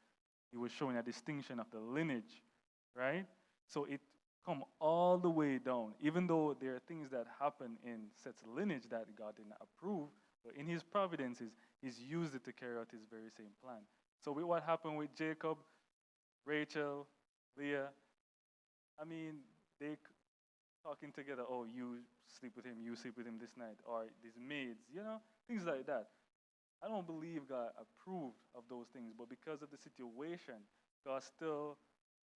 he was showing a distinction of the lineage, right? So it come all the way down. Even though there are things that happen in Seth's lineage that God did not approve, but in his providences, he's used it to carry out his very same plan. So with what happened with Jacob, Rachel, Leah, I mean, they talking together, oh, you sleep with him this night, or these maids, things like that. I don't believe God approved of those things, but because of the situation, God still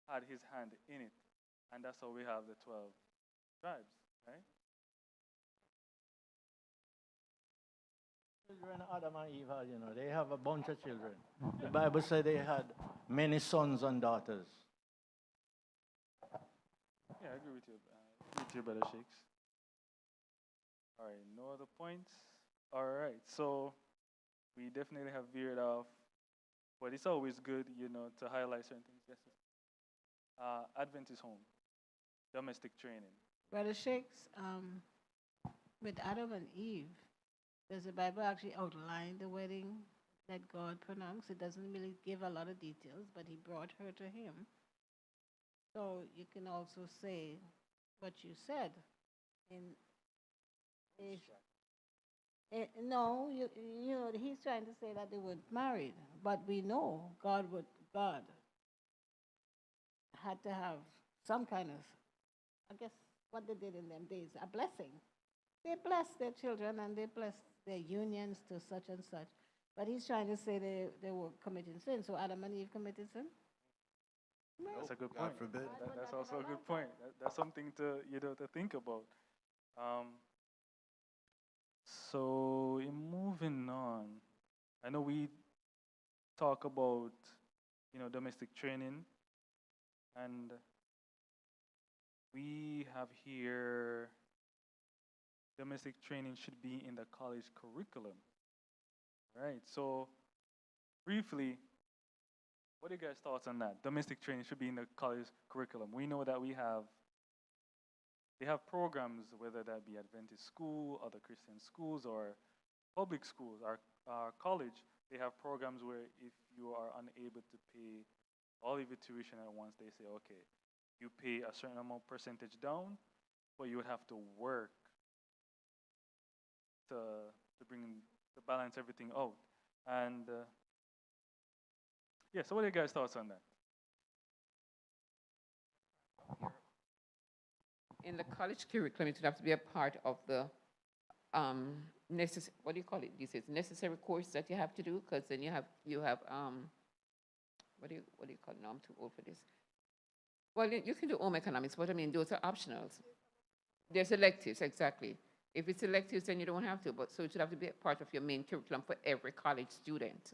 had his hand in it. And that's how we have the 12 tribes, right? Children Adam and Eve had, they have a bunch of children. The Bible said they had many sons and daughters. Yeah, I agree with you. Agree with you, Brother Shakes. All right, no other points? All right, so we definitely have veered off, but it's always good, to highlight certain things. Yes, sir. Adventist home, domestic training. Brother Shakes, with Adam and Eve, does the Bible actually outline the wedding that God pronounced? It doesn't really give a lot of details, but he brought her to him. So you can also say what you said. In, if, no, he's trying to say that they weren't married, but we know God had to have some kind of, I guess, what they did in them days, a blessing. They blessed their children and they blessed their unions to such and such. But he's trying to say they were committing sin. So Adam and Eve committed sin? That's a good God point. forbid. That's also a good point. That's something to to think about. So in moving on, I know we talk about domestic training, and we have here domestic training should be in the college curriculum, right? So briefly, what are you guys' thoughts on that? Domestic training should be in the college curriculum. We know that they have programs, whether that be Adventist school, other Christian schools, or public schools, our college. They have programs where if you are unable to pay all of your tuition at once, they say, okay, you pay a certain amount percentage down, but you would have to work to balance everything out. And yeah, so what are you guys' thoughts on that? In the college curriculum, it would have to be a part of the what do you call it these days? Necessary course that you have to do, because then you have what do you call it? No, I'm too old for this. Well, you can do home economics, but I mean those are optionals. There's electives, exactly. If it's electives, then you don't have to. But so it should have to be a part of your main curriculum for every college student.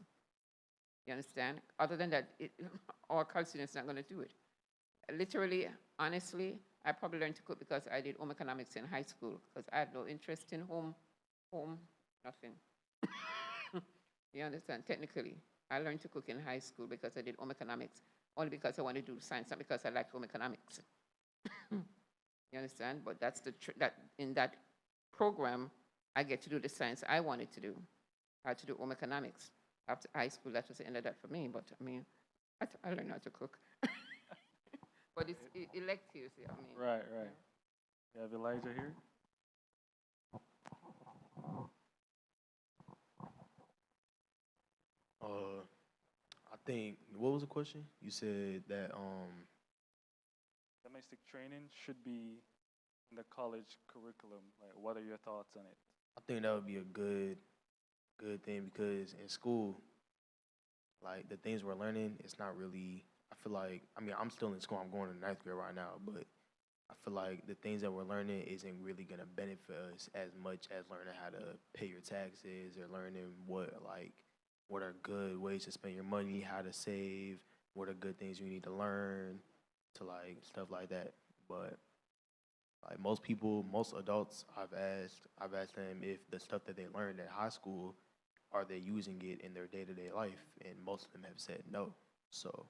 You understand? Other than that, all college students are not going to do it. Literally, honestly, I probably learned to cook because I did home economics in high school, because I had no interest in home, nothing. You understand? Technically, I learned to cook in high school because I did home economics, only because I wanted to do science, not because I liked home economics. You understand? But that's that in that program, I get to do the science I wanted to do. I had to do home economics. After high school, that was the end of that for me. But I mean, I learned how to cook. But it's electives, I mean. Right. You have Elijah here. I think, what was the question? You said that Domestic training should be in the college curriculum. Like, what are your thoughts on it? I think that would be a good thing, because in school, like the things we're learning, it's not really. I feel like, I mean, I'm still in school. I'm going to ninth grade right now, but I feel like the things that we're learning isn't really gonna benefit us as much as learning how to pay your taxes, or learning what are good ways to spend your money, how to save, what are good things you need to learn, to like stuff like that. But like most adults, I've asked them if the stuff that they learned in high school, are they using it in their day-to-day life, and most of them have said no. So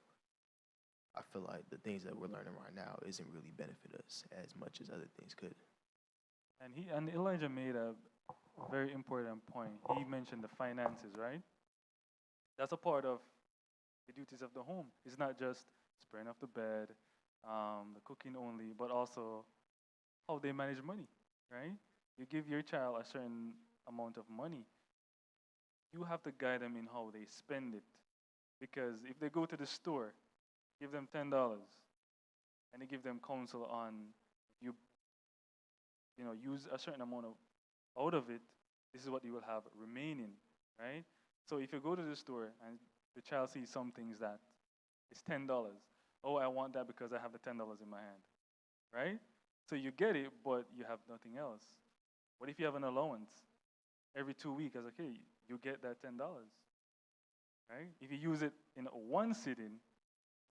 I feel like the things that we're learning right now isn't really benefit us as much as other things could. And Elijah made a very important point. He mentioned the finances, right? That's a part of the duties of the home. It's not just spraying off the bed, the cooking only, but also how they manage money, right? You give your child a certain amount of money, you have to guide them in how they spend it. Because if they go to the store, give them $10, and they give them counsel on if you use a certain amount out of it, this is what you will have remaining, right? So if you go to the store and the child sees some things that it's $10, oh, I want that because I have the $10 in my hand, right? So you get it, but you have nothing else. What if you have an allowance? Every 2 weeks, as a kid, you get that $10, right? If you use it in one sitting,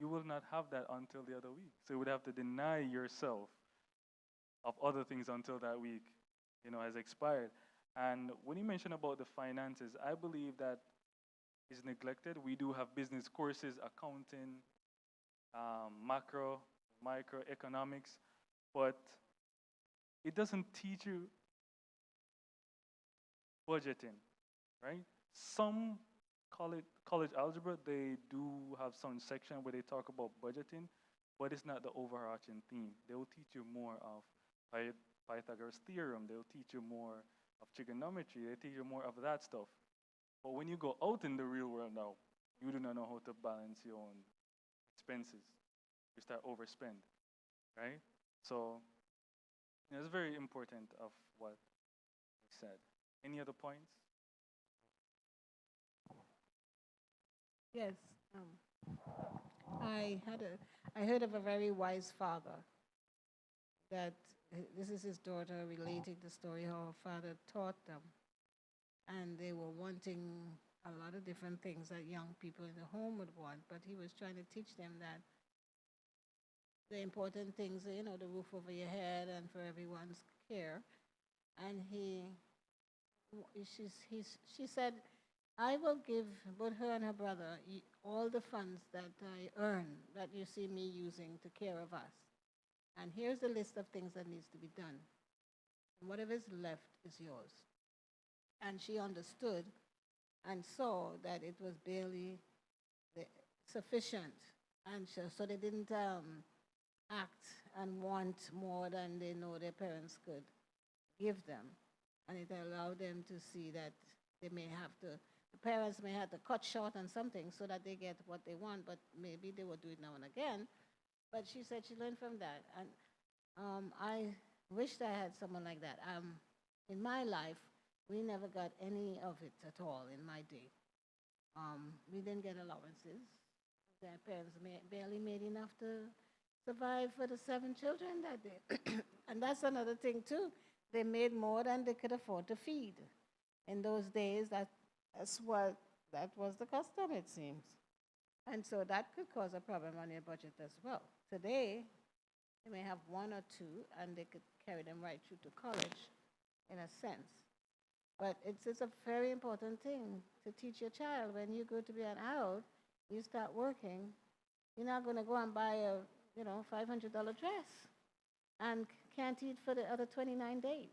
you will not have that until the other week. So you would have to deny yourself of other things until that week, has expired. And when you mention about the finances, I believe that is neglected. We do have business courses, accounting, macro, microeconomics, but it doesn't teach you budgeting, right? Some college algebra, they do have some section where they talk about budgeting, but it's not the overarching theme. They will teach you more of Pythagoras theorem. They will teach you more of trigonometry. They teach you more of that stuff. But when you go out in the real world now, you do not know how to balance your own expenses. You start overspend, right? So it's very important of what I said. Any other points? Yes. I heard of a very wise father that this is his daughter relating the story how her father taught them. And they were wanting a lot of different things that young people in the home would want, but he was trying to teach them that the important things, the roof over your head and for everyone's care. And she said, I will give both her and her brother all the funds that I earn that you see me using to care of us. And here's a list of things that needs to be done. And whatever is left is yours. And she understood and saw that it was barely sufficient. And so they didn't act and want more than they know their parents could give them. And it allowed them to see that the parents may have to cut short on something so that they get what they want, but maybe they will do it now and again. But she said she learned from that. And I wished I had someone like that. In my life, we never got any of it at all in my day. We didn't get allowances. Their parents barely made enough to survive for the 7 children that day. And that's another thing, too. They made more than they could afford to feed. In those days, that was the custom, it seems. And so that could cause a problem on your budget as well. Today, they may have 1 or 2, and they could carry them right through to college, in a sense. But it's a very important thing to teach your child. When you go to be an adult, you start working, you're not going to go and buy a $500 dress and can't eat for the other 29 days.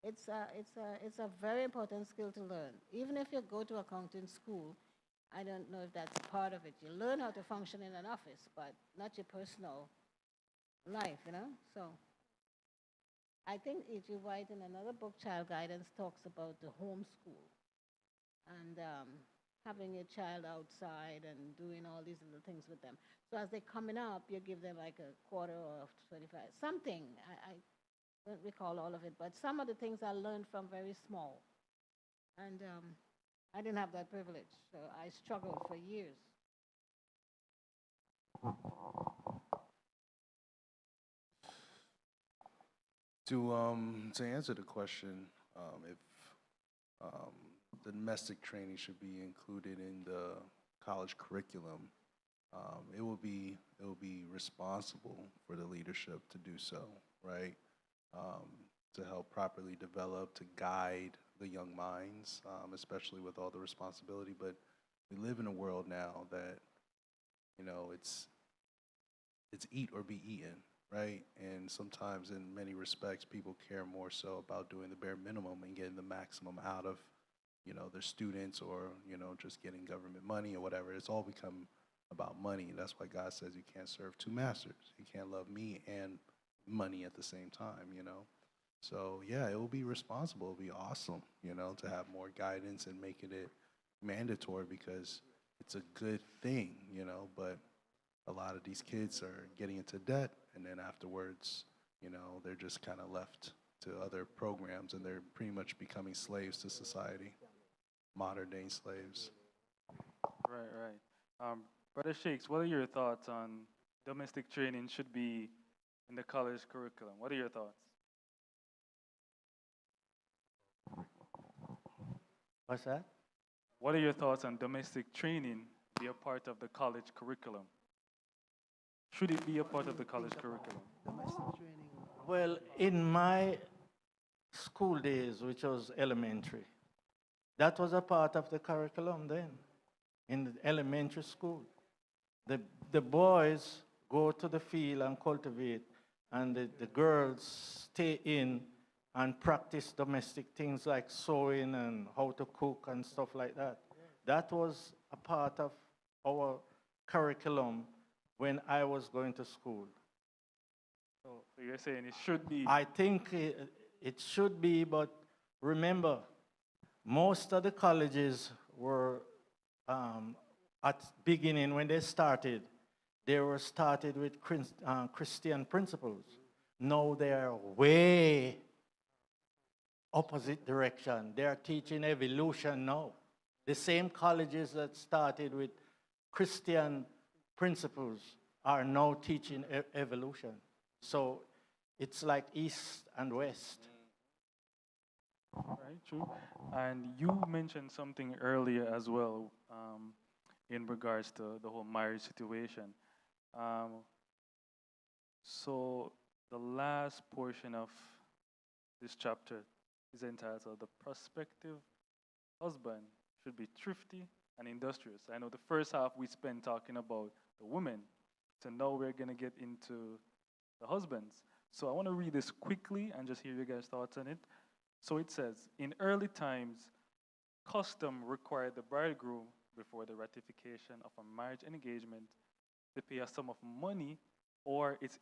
It's a very important skill to learn. Even if you go to accounting school, I don't know if that's part of it. You learn how to function in an office, but not your personal life, So I think E.G. White in another book, Child Guidance, talks about the homeschool and having your child outside and doing all these little things with them. So as they're coming up, you give them like a quarter or 25, something. I don't recall all of it, but some of the things I learned from very small. And I didn't have that privilege, so I struggled for years. To answer the question, if the domestic training should be included in the college curriculum, it will be responsible for the leadership to do so, right? To help properly develop, to guide the young minds, especially with all the responsibility. But we live in a world now that, it's eat or be eaten, right? And sometimes, in many respects, people care more so about doing the bare minimum and getting the maximum out of, their students, or, just getting government money or whatever. It's all become about money. And that's why God says you can't serve 2 masters. You can't love me and money at the same time. So, yeah, it will be responsible. It will be awesome, to have more guidance and making it mandatory, because it's a good thing, but a lot of these kids are getting into debt, and then afterwards, they're just kind of left to other programs, and they're pretty much becoming slaves to society. modern day slaves. Right, right. Brother Shakes, what are your thoughts on domestic training should be in the college curriculum? What are your thoughts? What's that? What are your thoughts on domestic training be a part of the college curriculum? Should it be a part of the college curriculum? Domestic training. Well, in my school days, which was elementary, that was a part of the curriculum then, in the elementary school. The boys go to the field and cultivate, and the girls stay in and practice domestic things like sewing and how to cook and stuff like that. That was a part of our curriculum when I was going to school. So you're saying it should be. I think it should be, but remember, most of the colleges were at beginning when they started, they were started with Christian principles. Now they are way opposite direction. They are teaching evolution now. The same colleges that started with Christian principles are now teaching evolution. So it's like east and west. Right, true. And you mentioned something earlier as well in regards to the whole marriage situation. So the last portion of this chapter is entitled "The Prospective Husband Should Be Thrifty and Industrious." I know the first half we spent talking about the women, so now we're gonna get into the husbands. So I want to read this quickly and just hear your guys' thoughts on it. So it says, in early times, custom required the bridegroom, before the ratification of a marriage engagement, to pay a sum of money or its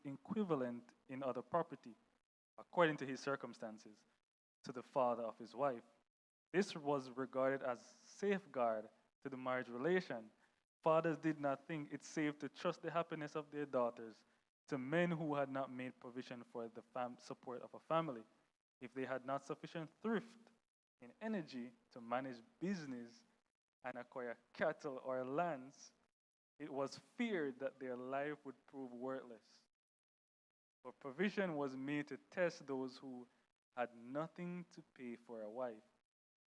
equivalent in other property, according to his circumstances, to the father of his wife. This was regarded as safeguard to the marriage relation. Fathers did not think it safe to trust the happiness of their daughters to men who had not made provision for the support of a family. If they had not sufficient thrift in energy to manage business and acquire cattle or lands, it was feared that their life would prove worthless. But provision was made to test those who had nothing to pay for a wife.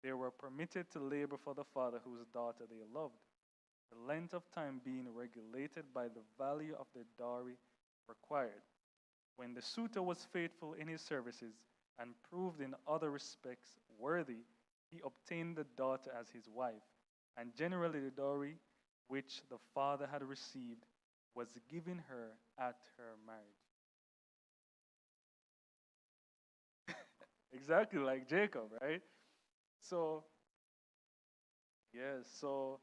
They were permitted to labor for the father whose daughter they loved, the length of time being regulated by the value of the dowry required. When the suitor was faithful in his services and proved in other respects worthy, he obtained the daughter as his wife, and generally the dowry which the father had received was given her at her marriage. Exactly like Jacob, right? So, yes, so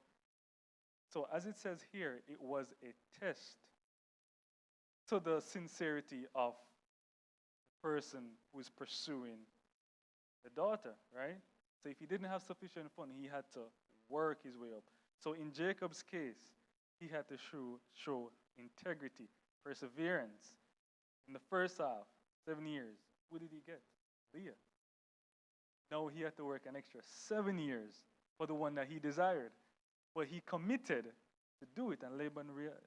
as it says here, it was a test to the sincerity of the person who's pursuing the daughter, right? So if he didn't have sufficient fund, he had to work his way up. So in Jacob's case, he had to show integrity, perseverance. In the first half, 7 years, who did he get? Leah. Now he had to work an extra 7 years for the one that he desired. But he committed to do it, and Laban realized,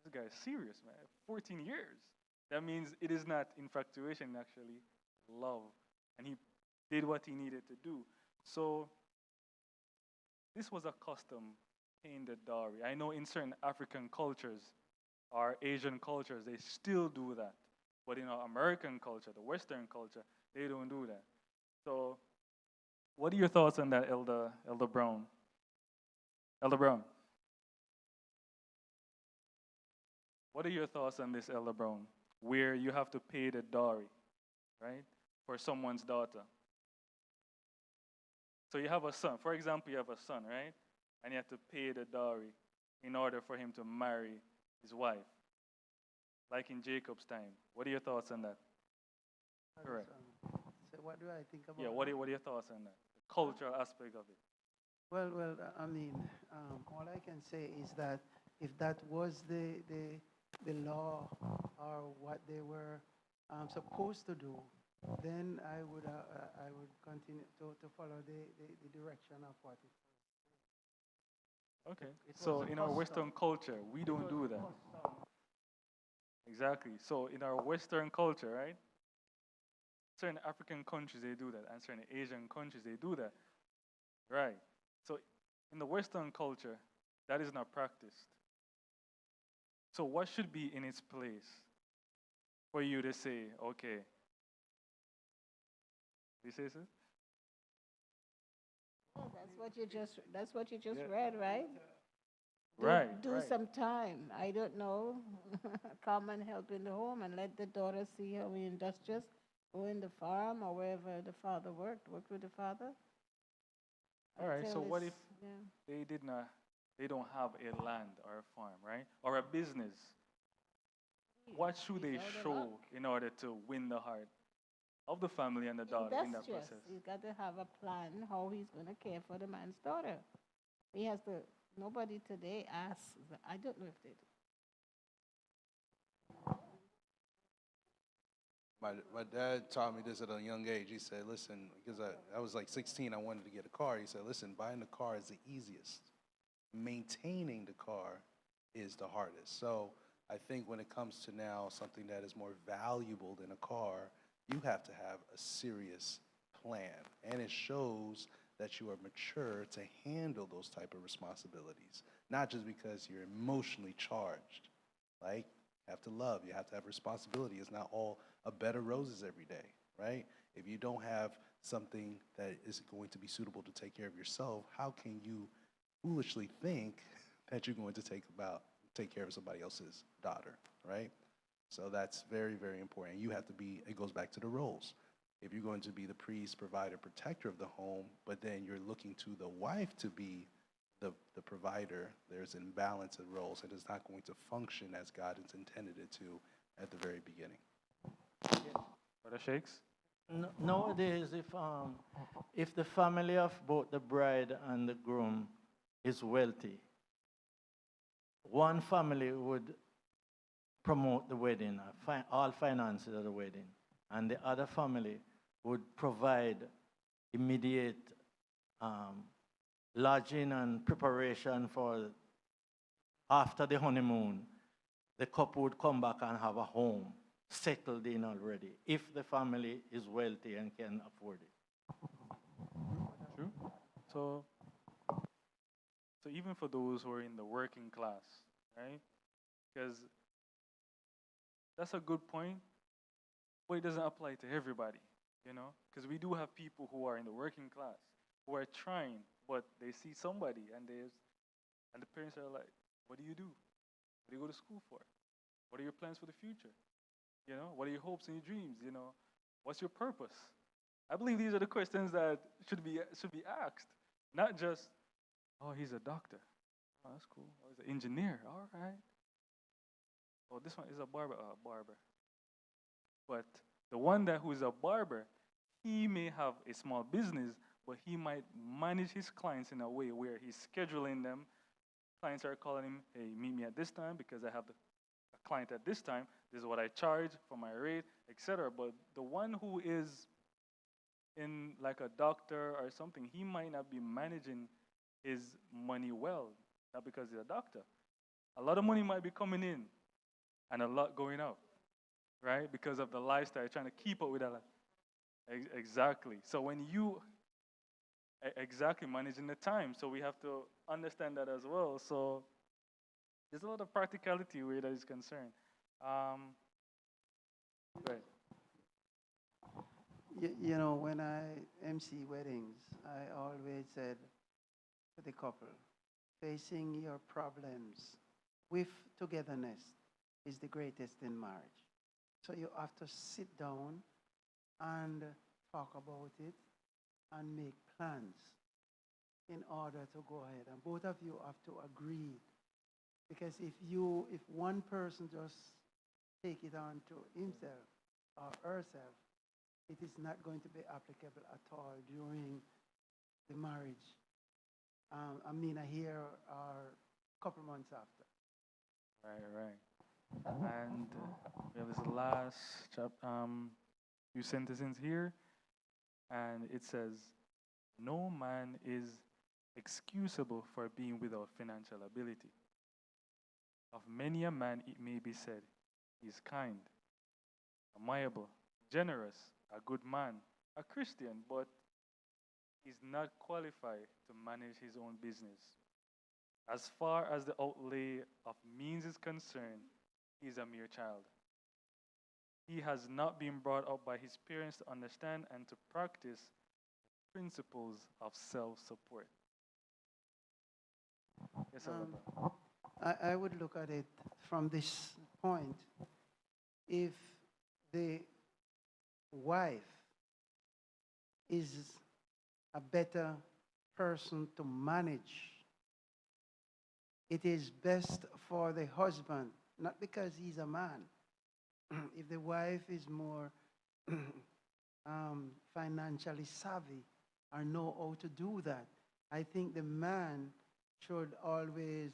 this guy is serious, man. 14 years. That means it is not infatuation, actually, love. And he did what he needed to do. So this was a custom paying the dowry. I know in certain African cultures or Asian cultures, they still do that. But in our American culture, the Western culture, they don't do that. So what are your thoughts on that, Elder Brown? Elder Brown. What are your thoughts on this, Elder Brown, where you have to pay the dowry, right, for someone's daughter? So you have a son. For example, you have a son, right? And you have to pay the dowry in order for him to marry his wife, like in Jacob's time. What are your thoughts on that? Correct. So what do I think about Yeah, what are your thoughts on that? The cultural aspect of it. Well, I mean, all I can say is that if that was the law or what they were supposed to do, then I would continue to follow the direction of what it. Okay. It was So a in our Western custom. culture, we It don't was do a that. custom. Exactly. So in our Western culture, right? Certain African countries they do that, and certain Asian countries they do that. Right. So in the Western culture, that is not practiced. So what should be in its place for you to say, okay, you say so? That's what you just Yeah. read, right? Right, Do right. some time. I don't know. Come and help in the home and let the daughter see how we industrious go in the farm or wherever the father work with the father All right. So until what if it's yeah. they don't have a land or a farm, right? Or a business? What should they He's out of show luck. in order to win the heart of the family and the daughter in that Industrious. process? He's got to have a plan how he's going to care for the man's daughter. He has to. Nobody today asks. I don't know if they do. My dad taught me this at a young age. He said, listen, because I was like 16, I wanted to get a car. He said, listen, buying the car is the easiest. Maintaining the car is the hardest. So I think when it comes to now something that is more valuable than a car, you have to have a serious plan. And it shows that you are mature to handle those type of responsibilities, not just because you're emotionally charged. Like, you have to love, you have to have responsibility. It's not all a bed of roses every day, right? If you don't have something that is going to be suitable to take care of yourself, how can you foolishly think that you're going to take care of somebody else's daughter, right? So that's very, very important. You have to be, it goes back to the roles. If you're going to be the priest, provider, protector of the home, but then you're looking to the wife to be the provider, there's an imbalance of roles, and it's not going to function as God has intended it to at the very beginning. Brother Shakes? Nowadays, if the family of both the bride and the groom is wealthy, one family would promote the wedding, all finances of the wedding, and the other family would provide immediate lodging and preparation for after the honeymoon. The couple would come back and have a home settled in already, if the family is wealthy and can afford it. True. So, so even for those who are in the working class, right? Because that's a good point, but it doesn't apply to everybody, you know? Because we do have people who are in the working class who are trying, but they see somebody and the parents are like, "What do you do? What do you go to school for? What are your plans for the future? You know, what are your hopes and your dreams? You know, what's your purpose?" I believe these are the questions that should be asked, not just, "Oh, he's a doctor. Oh, that's cool. Oh, he's an engineer. All right. Oh, this one is a barber. Oh, a barber." But the one who is a barber, he may have a small business, but he might manage his clients in a way where he's scheduling them. Clients are calling him, "Hey, meet me at this time because I have a client at this time. This is what I charge for my rate, etc." But the one who is in like a doctor or something, he might not be managing his money well, not because he's a doctor. A lot of money might be coming in and a lot going out, right? Because of the lifestyle, trying to keep up with that. Exactly. So when you exactly managing the time, so we have to understand that as well. So there's a lot of practicality where that is concerned. Right. You know, when I MC weddings, I always said to the couple, facing your problems with togetherness is the greatest in marriage. So you have to sit down and talk about it and make plans in order to go ahead. And both of you have to agree. Because if one person just take it on to himself or herself, it is not going to be applicable at all during the marriage. A year or a couple months after. Right, right. And we have this last few sentences here, and it says, "No man is excusable for being without financial ability. Of many a man it may be said, he is kind, amiable, generous, a good man, a Christian, but is not qualified to manage his own business. As far as the outlay of means is concerned, he is a mere child. He has not been brought up by his parents to understand and to practice principles of self-support." Yes, Alaba. I would look at it from this point. If the wife is a better person to manage, it is best for the husband, not because he's a man. If the wife is more financially savvy or know how to do that, I think the man should always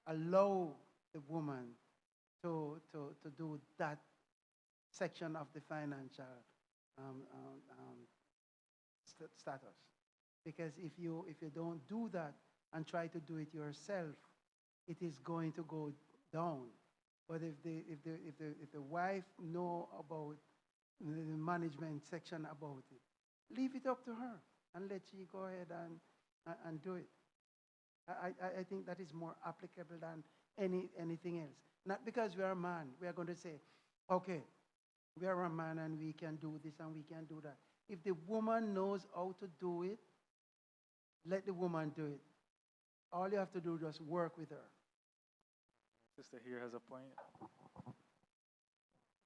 allow the woman to do that section of the financial status. Because if you don't do that and try to do it yourself, it is going to go down. But if the wife know about the management section about it, leave it up to her and let she go ahead and do it. I think that is more applicable than anything else. Not because we are a man, we are going to say, okay, we are a man and we can do this and we can do that. If the woman knows how to do it, let the woman do it. All you have to do is just work with her. Sister here has a point.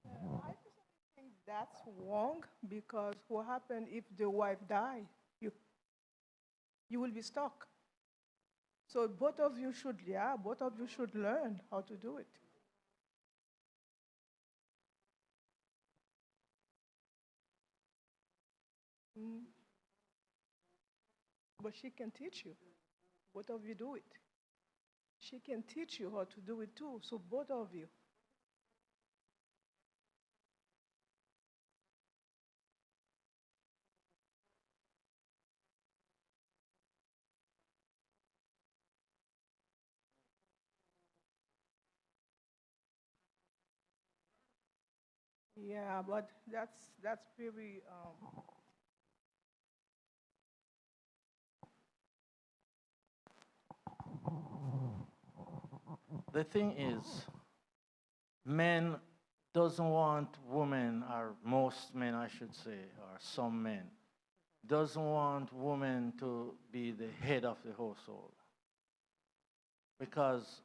I personally think that's wrong because what happens if the wife die? You will be stuck. So both of you should learn how to do it. Mm. But she can teach you. Both of you do it. She can teach you how to do it too. So both of you. Yeah, but that's very The thing is, men doesn't want women, or most men I should say, or some men, doesn't want women to be the head of the household because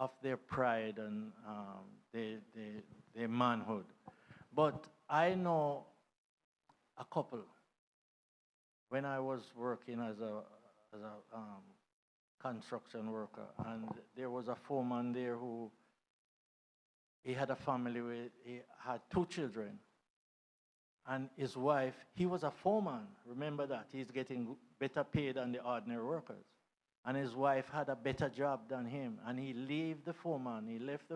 of their pride and their manhood. But I know a couple when I was working as a construction worker, and there was a foreman there who he had a family with, he had 2 children, and his wife, he was a foreman, remember that, he's getting better paid than the ordinary workers, and his wife had a better job than him, and he left the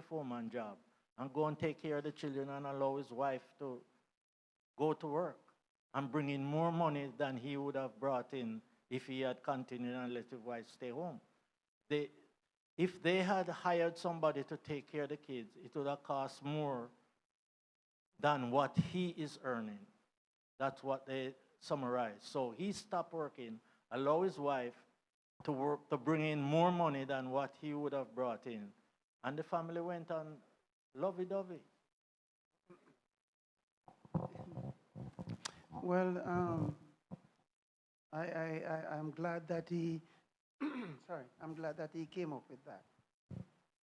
foreman job, and go and take care of the children and allow his wife to go to work and bring in more money than he would have brought in if he had continued and let his wife stay home. If they had hired somebody to take care of the kids, it would have cost more than what he is earning. That's what they summarize. So he stopped working, allow his wife to work to bring in more money than what he would have brought in. And the family went on lovey-dovey. Well, I'm glad that he, I'm glad that he came up with that.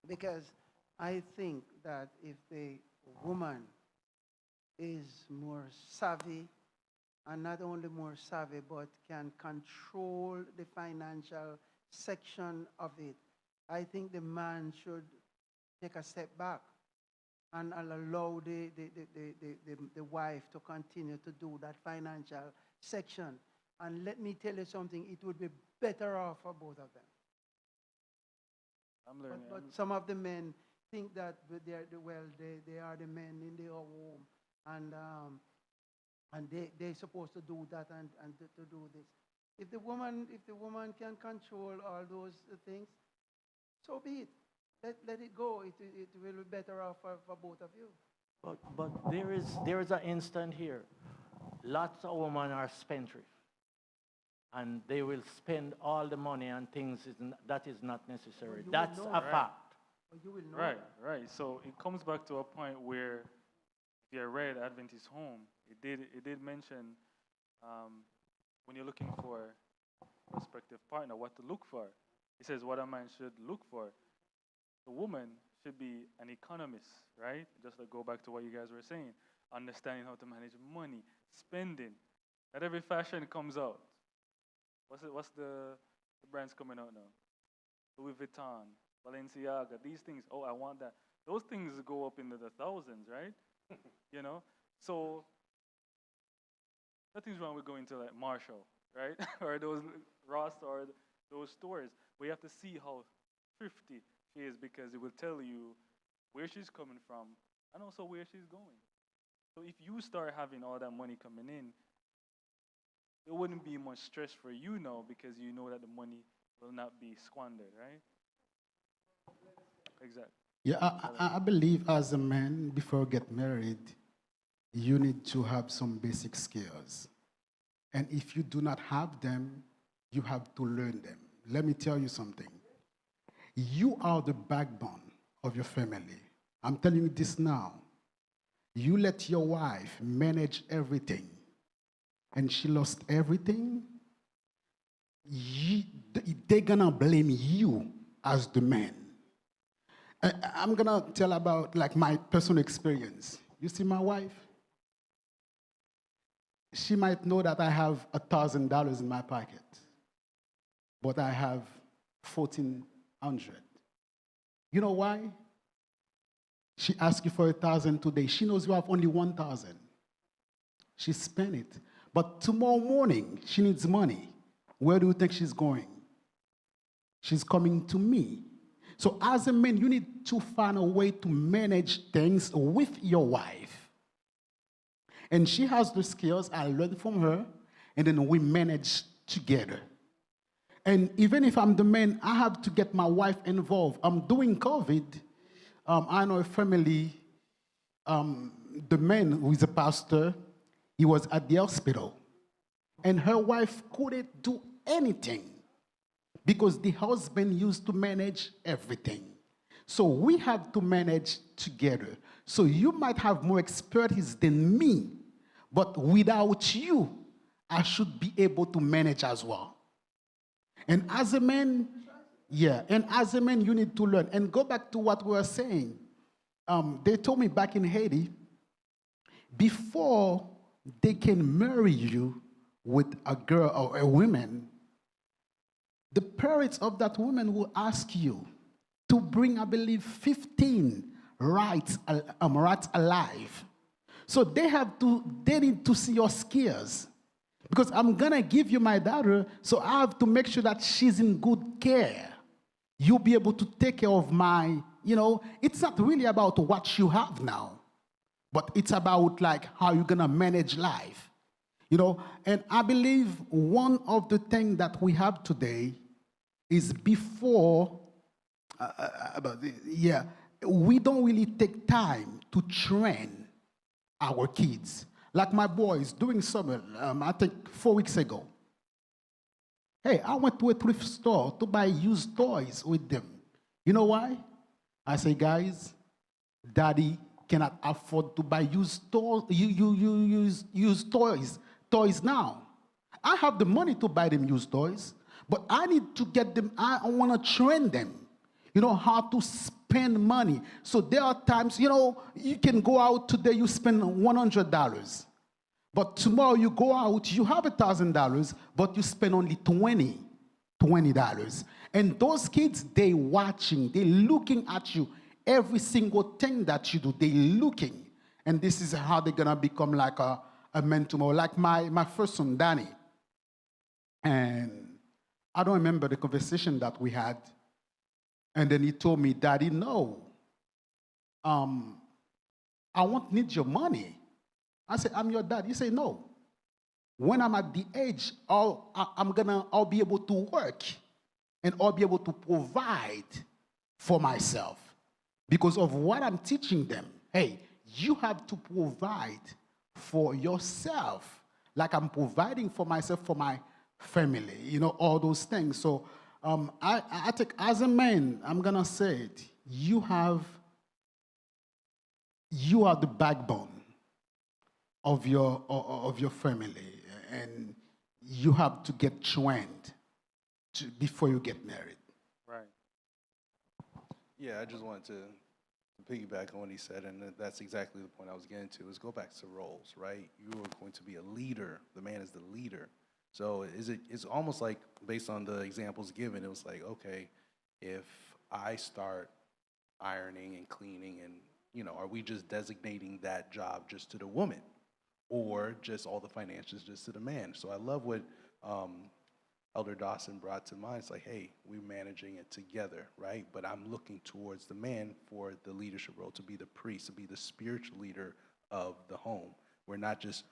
Because I think that if the woman is more savvy, and not only more savvy, but can control the financial section of it, I think the man should take a step back and allow the wife to continue to do that financial section. And let me tell you something, it would be better off for both of them. I'm learning. But some of the men think that they are the men in their home and they're supposed to do that and to do this. If the woman can control all those things, so be it. Let it go. It will be better off for both of you. But there is an instant here. Lots of women are spendthrift, and they will spend all the money on things that is not necessary. you will That's know, a right? fact. But you will know Right, that. right. So it comes back to a point where, if you read Adventist Home, it did mention when you're looking for a prospective partner, what to look for. It says what a man should look for. The woman should be an economist, right? Just to go back to what you guys were saying, understanding how to manage money, spending. Not every fashion comes out. What's the brands coming out now? Louis Vuitton, Balenciaga, these things. Oh, I want that. Those things go up into the thousands, right? You know? So nothing's wrong with going to like Marshall, right? Or those Ross or those stores. But you have to see how thrifty she is because it will tell you where she's coming from and also where she's going. So if you start having all that money coming in, there wouldn't be much stress for you now because you know that the money will not be squandered, right? Exactly. Yeah, I believe as a man, before get married, you need to have some basic skills. And if you do not have them, you have to learn them. Let me tell you something. You are the backbone of your family. I'm telling you this now. You let your wife manage everything, and she lost everything, they're gonna blame you as the man. I'm gonna tell about like my personal experience. You see my wife? She might know that I have $1,000 in my pocket, but I have 1,400. You know why? She asked you for 1,000 today. She knows you have only 1,000. She spent it. But tomorrow morning, she needs money. Where do you think she's going? She's coming to me. So as a man, you need to find a way to manage things with your wife. And she has the skills. I learned from her, and then we manage together. And even if I'm the man, I have to get my wife involved. I'm doing COVID. I know a family, the man who is a pastor, he was at the hospital. And her wife couldn't do anything because the husband used to manage everything. So we have to manage together. So you might have more expertise than me, but without you, I should be able to manage as well. And as a man, you need to learn. And go back to what we were saying. They told me back in Haiti, before they can marry you with a girl or a woman, the parents of that woman will ask you to bring, I believe, 15 rights alive. So they need to see your skills. Because I'm going to give you my daughter, so I have to make sure that she's in good care. You'll be able to take care of it's not really about what you have now, but it's about like how you're going to manage life. And I believe one of the things that we have today is we don't really take time to train our kids. Like my boys doing summer, I think 4 weeks ago. Hey, I went to a thrift store to buy used toys with them. You know why? I say, guys, daddy cannot afford to buy used toys now. I have the money to buy them used toys, but I need to get them, I want to train them, how to spend money. So there are times, you can go out today, you spend $100. But tomorrow you go out, you have $1,000, but you spend only $20. And those kids, they watching, they looking at you. Every single thing that you do, they looking. And this is how they're going to become like a mentor. Like my first son, Danny. And I don't remember the conversation that we had. And then he told me, Daddy, no. I won't need your money. I say, I'm your dad. You say, no. When I'm at the age, I'll be able to work and I'll be able to provide for myself because of what I'm teaching them. Hey, you have to provide for yourself, like I'm providing for myself, for my family, all those things. So I think as a man, I'm gonna say it, you are the backbone of your family, and you have to get trained before you get married. Right. Yeah, I just wanted to piggyback on what he said, and that's exactly the point I was getting to, is go back to roles, right? You are going to be a leader. The man is the leader. So it's almost like, based on the examples given, it was like, okay, if I start ironing and cleaning and, are we just designating that job just to the woman or just all the finances just to the man? So I love what Elder Dawson brought to mind. It's like, hey, we're managing it together, right? But I'm looking towards the man for the leadership role, to be the priest, to be the spiritual leader of the home. We're not just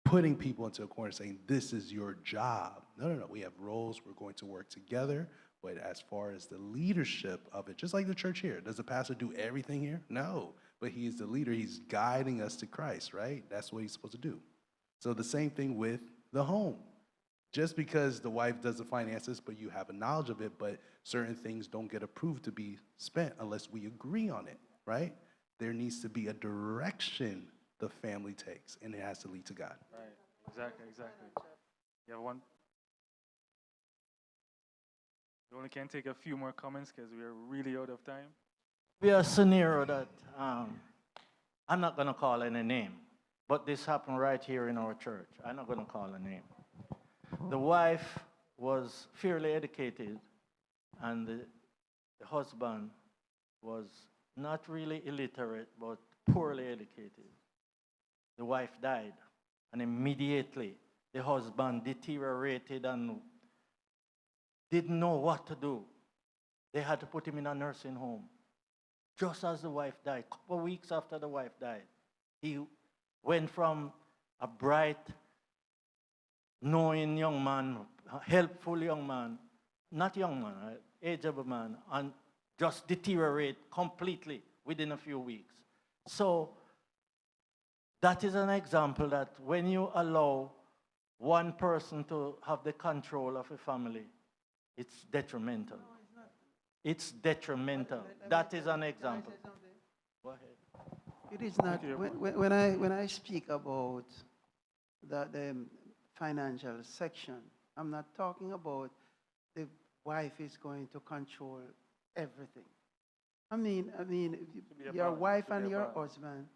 putting people into a corner saying, this is your job. No. We have roles. We're going to work together. But as far as the leadership of it, just like the church here, does the pastor do everything here? No. But he is the leader. He's guiding us to Christ, right? That's what he's supposed to do. So the same thing with the home. Just because the wife does the finances, but you have a knowledge of it, but certain things don't get approved to be spent unless we agree on it, right? There needs to be a direction the family takes, and it has to lead to God. Right. Exactly. You have one? We only can take a few more comments because we are really out of time. Be a scenario that I'm not going to call any name, but this happened right here in our church. I'm not going to call a name. The wife was fairly educated, and the husband was not really illiterate, but poorly educated. The wife died, and immediately the husband deteriorated and didn't know what to do. They had to put him in a nursing home. Just as the wife died, a couple of weeks after the wife died, he went from a bright, knowing young man, helpful young man, not young man, age of a man, and just deteriorate completely within a few weeks. So that is an example that when you allow one person to have the control of a family, it's detrimental. It's detrimental. That is an example. Go ahead. It is not. When I speak about the financial section, I'm not talking about the wife is going to control everything. I mean, your wife and your husband,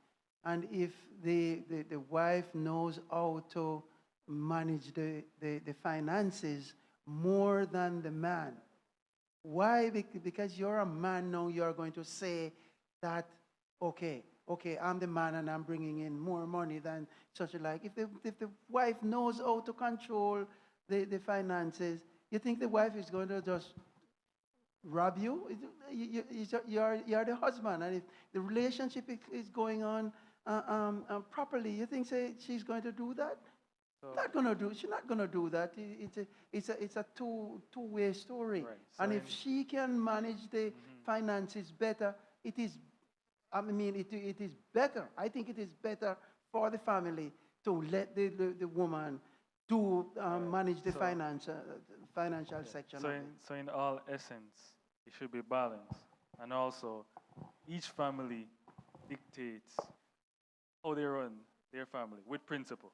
and if the wife knows how to manage the finances more than the man. Why? Because you're a man now, you're going to say that, okay, I'm the man and I'm bringing in more money than such like. If the wife knows how to control the finances, you think the wife is going to just rob you? You're the husband, and if the relationship is going on properly, you think she's going to do that? She's not gonna do that. It's a two-way story. Right. And if she can manage the finances better, it is better. I think it is better for the family to let the woman to manage the financial section of it. So in all essence, it should be balanced. And also, each family dictates how they run their family with principle.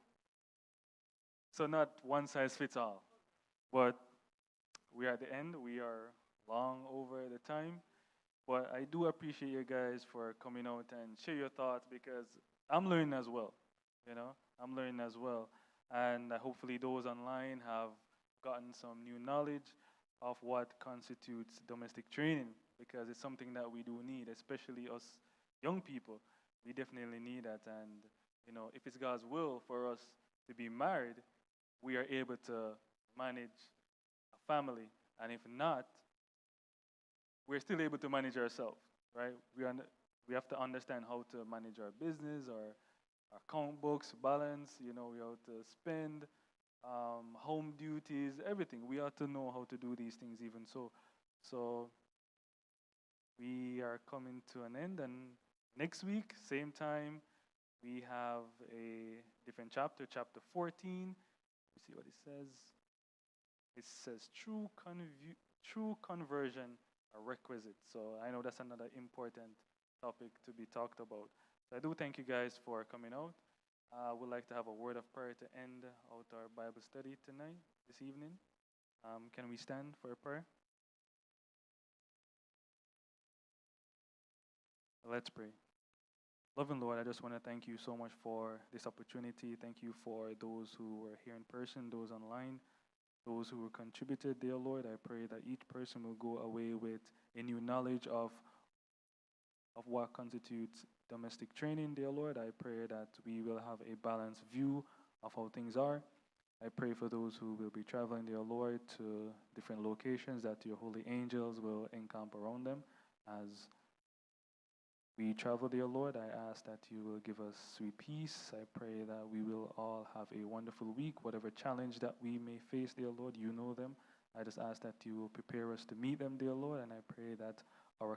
So not one size fits all. But we are at the end. We are long over the time. But I do appreciate you guys for coming out and share your thoughts, because I'm learning as well. I'm learning as well. And hopefully those online have gotten some new knowledge of what constitutes domestic training, because it's something that we do need, especially us young people. We definitely need that. And, if it's God's will for us to be married, we are able to manage a family. And if not, we're still able to manage ourselves, right? We have to understand how to manage our business, or account books, balance, we ought to spend, home duties, everything. We ought to know how to do these things even so. So we are coming to an end, and next week, same time, we have a different chapter, chapter 14. You see what it says? It says true conversion a requisite. So I know that's another important topic to be talked about. So I do thank you guys for coming out. I would like to have a word of prayer to end out our Bible study tonight, this evening. Can we stand for a prayer? Let's pray. Loving Lord, I just want to thank you so much for this opportunity. Thank you for those who were here in person, those online, those who contributed, dear Lord. I pray that each person will go away with a new knowledge of what constitutes domestic training, dear Lord. I pray that we will have a balanced view of how things are. I pray for those who will be traveling, dear Lord, to different locations, that your holy angels will encamp around them as we travel, dear Lord. I ask that you will give us sweet peace. I pray that we will all have a wonderful week. Whatever challenge that we may face, dear Lord, you know them. I just ask that you will prepare us to meet them, dear Lord, and I pray that our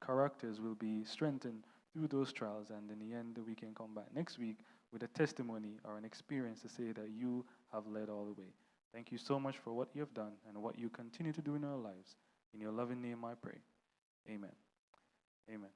characters will be strengthened through those trials, and in the end, we can come back next week with a testimony or an experience to say that you have led all the way. Thank you so much for what you have done and what you continue to do in our lives. In your loving name I pray. Amen. Amen.